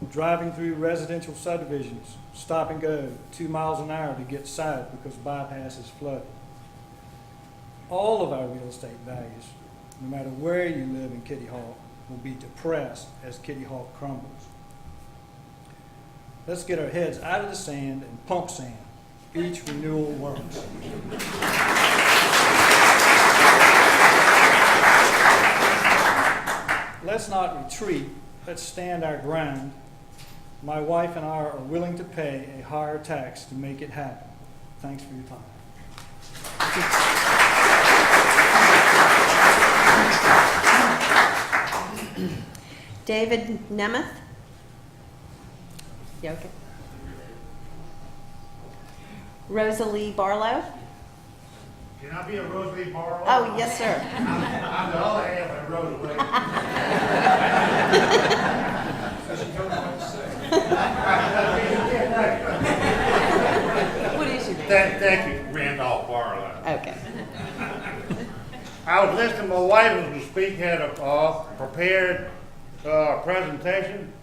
driving through residential subdivisions, stop and go 2 miles an hour to get south because bypass is flooded. All of our real estate values, no matter where you live in Kitty Hawk, will be depressed as Kitty Hawk crumbles. Let's get our heads out of the sand and pump sand. Beach renewal works. Let's not retreat. Let's stand our ground. My wife and I are willing to pay a higher tax to make it happen. Thanks for your time. David Nemeth? You okay? Rosalie Barlow? Can I be a Rosalie Barlow? Oh, yes, sir. I'm the other half of Rosalie. What is your name? Thank you, Randolph Barlow. Okay. I was listening to my wife was speaking at a prepared presentation.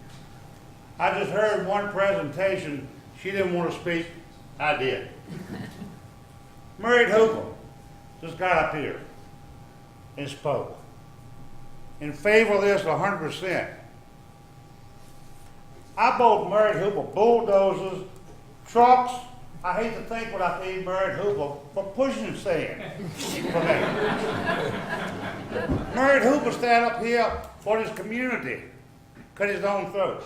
I just heard one presentation. She didn't want to speak. I did. Married Hooper just got up here. and spoke in favor of this 100%. I bought Murray Hooper bulldozers, trucks. I hate to think what I paid Murray Hooper for pushing sand for me. Murray Hooper stand up here for his community, cut his own throat.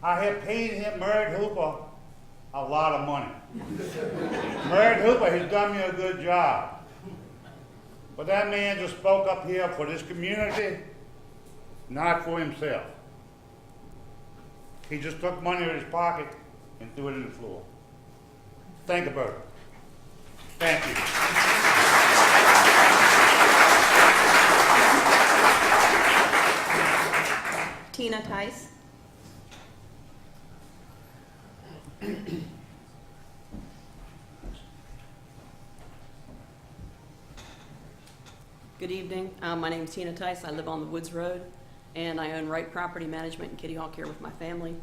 I have paid him, Murray Hooper, a lot of money. Murray Hooper has done me a good job. But that man just spoke up here for this community, not for himself. He just took money out of his pocket and threw it in the floor. Think about it. Thank you. Tina Tice. Good evening. My name is Tina Tice. I live on the Woods Road, and I own Wright Property Management in Kitty Hawk here with my family.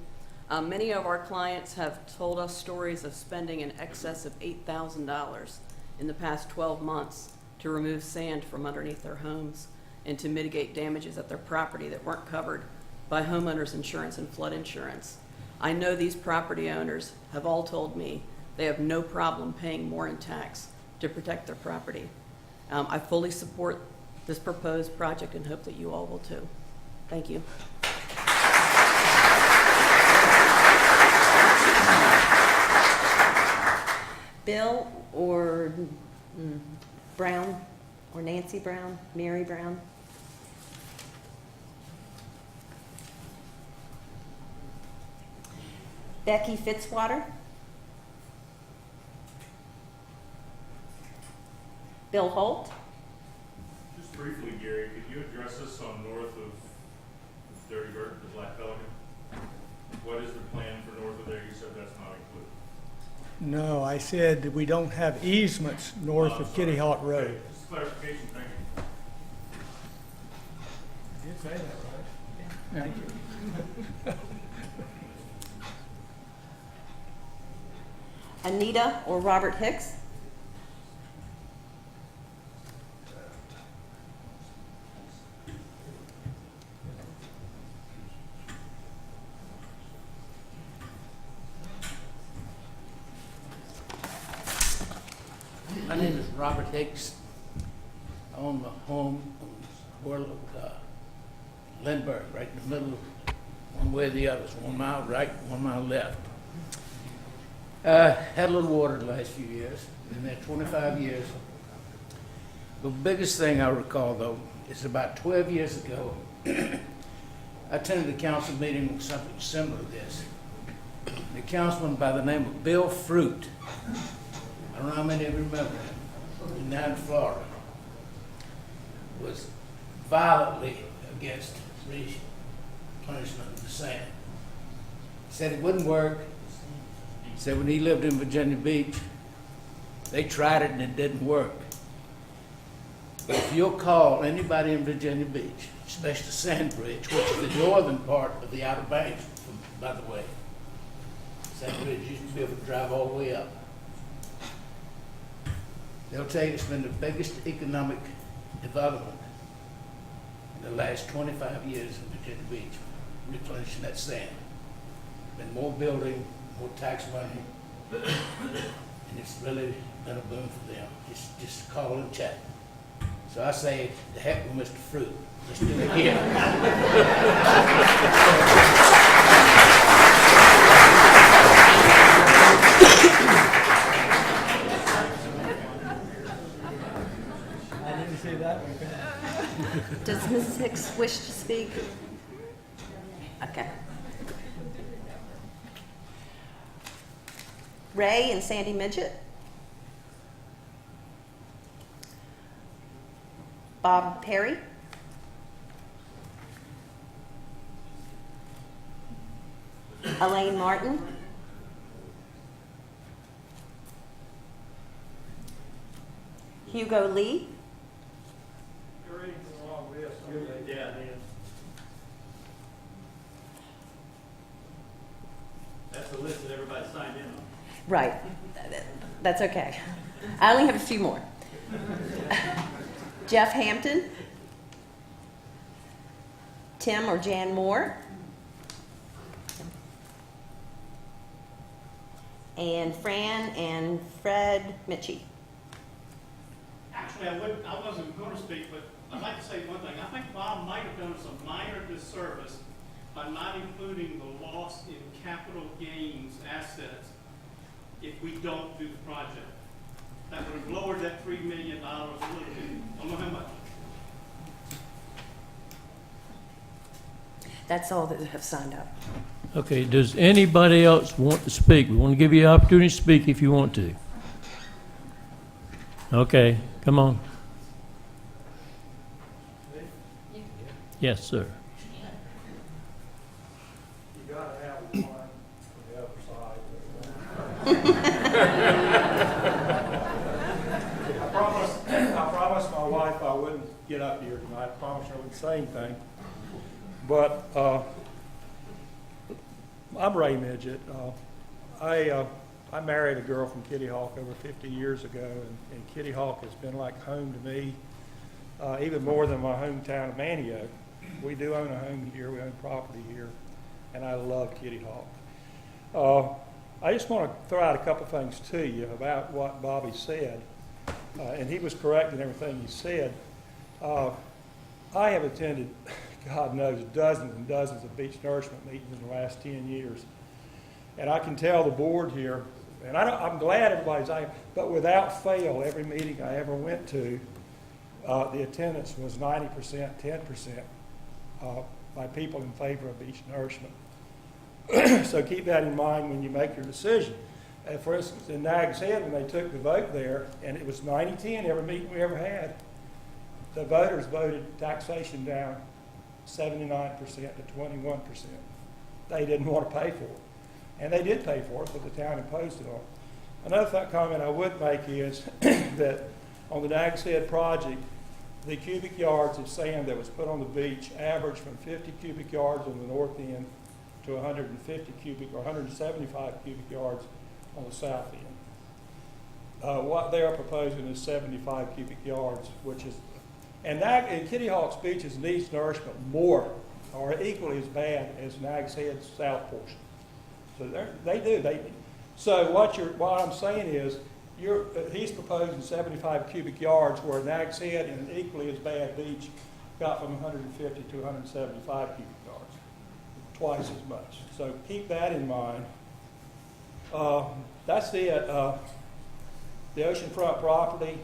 Many of our clients have told us stories of spending in excess of $8,000 in the past 12 months to remove sand from underneath their homes and to mitigate damages at their property that weren't covered by homeowners insurance and flood insurance. I know these property owners have all told me they have no problem paying more in tax to protect their property. I fully support this proposed project and hope that you all will too. Thank you. Bill or Brown, or Nancy Brown, Mary Brown? Becky Fitzwater? Bill Holt? Just briefly, Gary, could you address us on north of Dirty Bird, the Black Pelican? What is the plan for north of there? You said that's not included. No, I said that we don't have easements north of Kitty Hawk Road. Okay, just clarification, thank you. You did say that, right? Thank you. Anita or Robert Hicks? My name is Robert Hicks. I own a home on Lindbergh, right in the middle, one way or the other. It's 1 mile right, 1 mile left. Had a little water the last few years. Been there 25 years. The biggest thing I recall, though, is about 12 years ago, I attended a council meeting with something similar to this. The councilman by the name of Bill Fruit, I don't know how many of you remember him, down in Florida, was violently against replenishment of the sand. Said it wouldn't work. Said when he lived in Virginia Beach, they tried it and it didn't work. But if you'll call anybody in Virginia Beach, especially Sandbridge, which is the northern part of the Outer Banks, by the way, Sandbridge used to be able to drive all the way up. They'll tell you it's been the biggest economic development in the last 25 years in Virginia Beach, replenishing that sand. Been more building, more tax money, and it's really been a boom for them. Just call and chat. So I say, the heck with Mr. Fruit. Let's do it again. I didn't see that one. Does Mrs. Hicks wish to speak? Okay. Ray and Sandy Midget? Bob Perry? Elaine Martin? Hugo Lee? That's the list that everybody signed in on. Right. That's okay. I only have a few more. Jeff Hampton. Tim or Jan Moore. And Fran and Fred Mitchie. Actually, I wasn't going to speak, but I'd like to say one thing. I think Bob might have done us a minor disservice by not including the loss in capital gains assets if we don't do the project. That would have lowered that $3 million a little bit. I don't know how much. That's all that have signed up. Okay, does anybody else want to speak? We want to give you the opportunity to speak if you want to. Okay, come on. Yes, sir. You gotta have one on the other side. I promised my wife I wouldn't get up here tonight. I promised I wouldn't say anything. But I'm Ray Midget. I married a girl from Kitty Hawk over 50 years ago, and Kitty Hawk has been like home to me, even more than my hometown of Manio. We do own a home here, we own property here, and I love Kitty Hawk. I just want to throw out a couple things to you about what Bobby said, and he was correct in everything he said. I have attended, God knows, dozens and dozens of beach nourishment meetings in the last 10 years. And I can tell the board here, and I'm glad everybody's out, but without fail, every meeting I ever went to, the attendance was 90%, 10% by people in favor of beach nourishment. So keep that in mind when you make your decision. For instance, in Nags Head, when they took the vote there, and it was 90-10 every meeting we ever had, the voters voted taxation down 79% to 21%. They didn't want to pay for it. And they did pay for it, but the town imposed it on them. Another comment I would make is that on the Nags Head project, the cubic yards of sand that was put on the beach averaged from 50 cubic yards on the north end to 150 cubic or 175 cubic yards on the south end. What they are proposing is 75 cubic yards, which is, and Kitty Hawk's beaches needs nourishment more or equally as bad as Nags Head's south portion. So they do. So what I'm saying is, he's proposing 75 cubic yards, where Nags Head in an equally as bad beach got from 150 to 175 cubic yards, twice as much. So keep that in mind. That's it. The oceanfront property,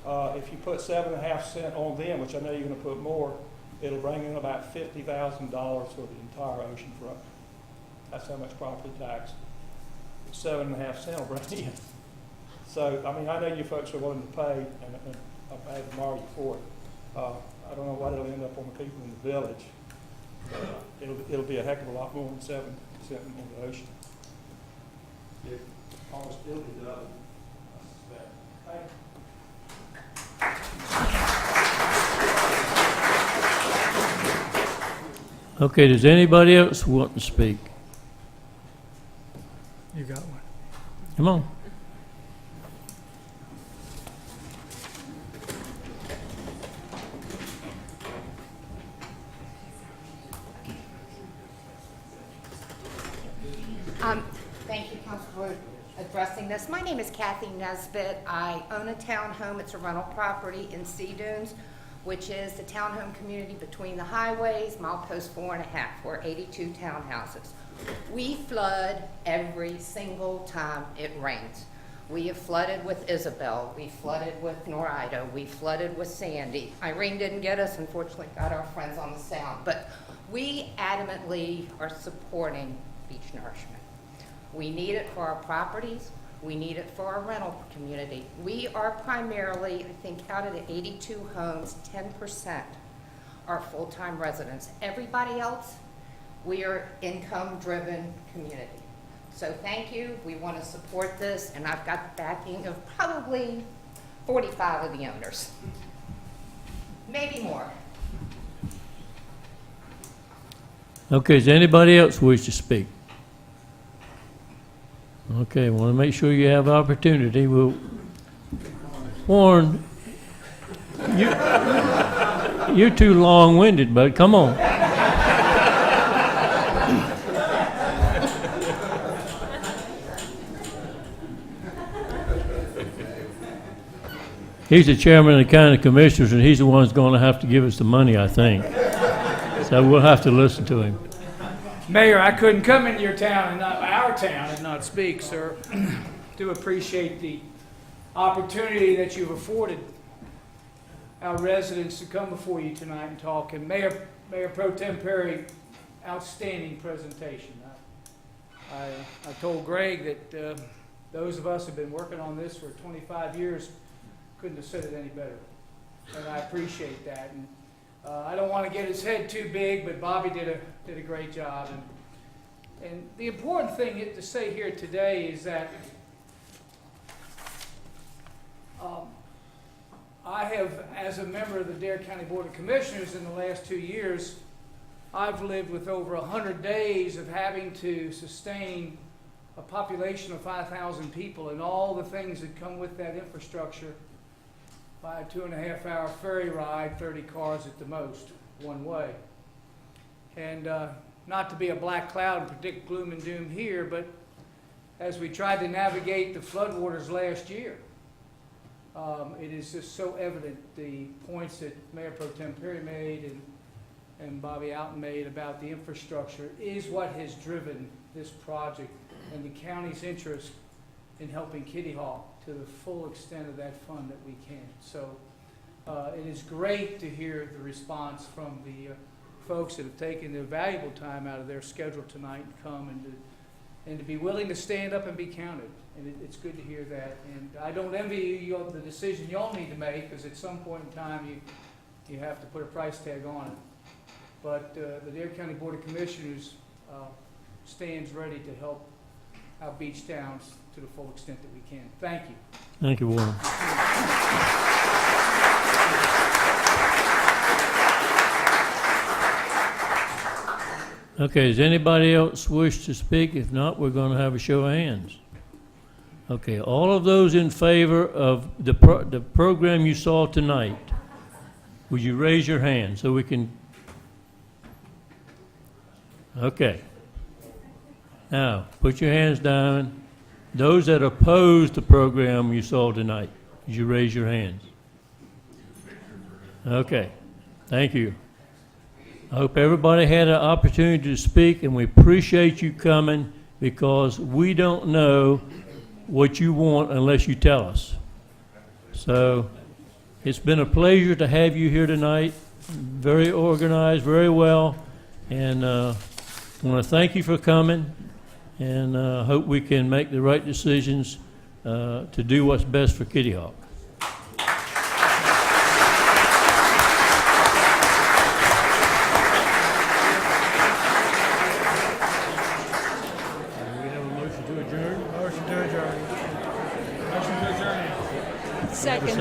if you put 7.5 cents on them, which I know you're going to put more, it'll bring in about $50,000 for the entire oceanfront. That's how much property tax 7.5 cents will bring in. So, I mean, I know you folks are willing to pay, and I admire you for it. I don't know what it'll end up on the people in the village. It'll be a heck of a lot more than 7% on the ocean. It almost will be double, I suspect. Okay, does anybody else want to speak? You got one. Come on. Thank you, Council, for addressing this. My name is Kathy Nesbitt. I own a townhome. It's a rental property in Sea Dunes, which is the townhome community between the highways, milepost 4.5. We're 82 townhouses. We flood every single time it rains. We have flooded with Isabel. We flooded with Norida. We flooded with Sandy. Irene didn't get us, unfortunately, got our friends on the Sound. But we adamantly are supporting beach nourishment. We need it for our properties. We need it for our rental community. We are primarily, I think, out of the 82 homes, 10% are full-time residents. Everybody else, we are income-driven community. So thank you. We want to support this, and I've got the backing of probably 45 of the owners, maybe more. Okay, does anybody else wish to speak? Okay, want to make sure you have opportunity. Warren, You're too long-winded, bud. Come on. He's the chairman of the county commissioners, and he's the one who's going to have to give us the money, I think. So we'll have to listen to him. Mayor, I couldn't come into your town and not our town and not speak, sir. Do appreciate the opportunity that you've afforded our residents to come before you tonight and talk. And Mayor Pro Tem Perry, outstanding presentation. I told Greg that those of us who have been working on this for 25 years couldn't have said it any better, and I appreciate that. And I don't want to get his head too big, but Bobby did a great job. And the important thing to say here today is that I have, as a member of the Dare County Board of Commissioners in the last 2 years, I've lived with over 100 days of having to sustain a population of 5,000 people and all the things that come with that infrastructure by a 2.5-hour ferry ride, 30 cars at the most, one way. And not to be a black cloud and predict gloom and doom here, but as we tried to navigate the floodwaters last year, it is just so evident the points that Mayor Pro Tem Perry made and Bobby Alton made about the infrastructure is what has driven this project and the county's interest in helping Kitty Hawk to the full extent of that fund that we can. So it is great to hear the response from the folks that have taken their valuable time out of their schedule tonight and come and to be willing to stand up and be counted. And it's good to hear that. And I don't envy you the decision y'all need to make, because at some point in time you have to put a price tag on it. But the Dare County Board of Commissioners stands ready to help our beach towns to the full extent that we can. Thank you. Thank you, Warren. Okay, does anybody else wish to speak? If not, we're going to have a show of hands. Okay, all of those in favor of the program you saw tonight, would you raise your hand so we can... Okay. Now, put your hands down. Those that oppose the program you saw tonight, would you raise your hands? Okay, thank you. I hope everybody had an opportunity to speak, and we appreciate you coming, because we don't know what you want unless you tell us. So it's been a pleasure to have you here tonight. Very organized, very well, and I want to thank you for coming, and hope we can make the right decisions to do what's best for Kitty Hawk. Second.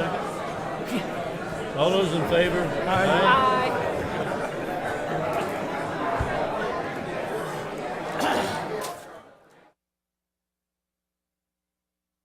All those in favor? Aye.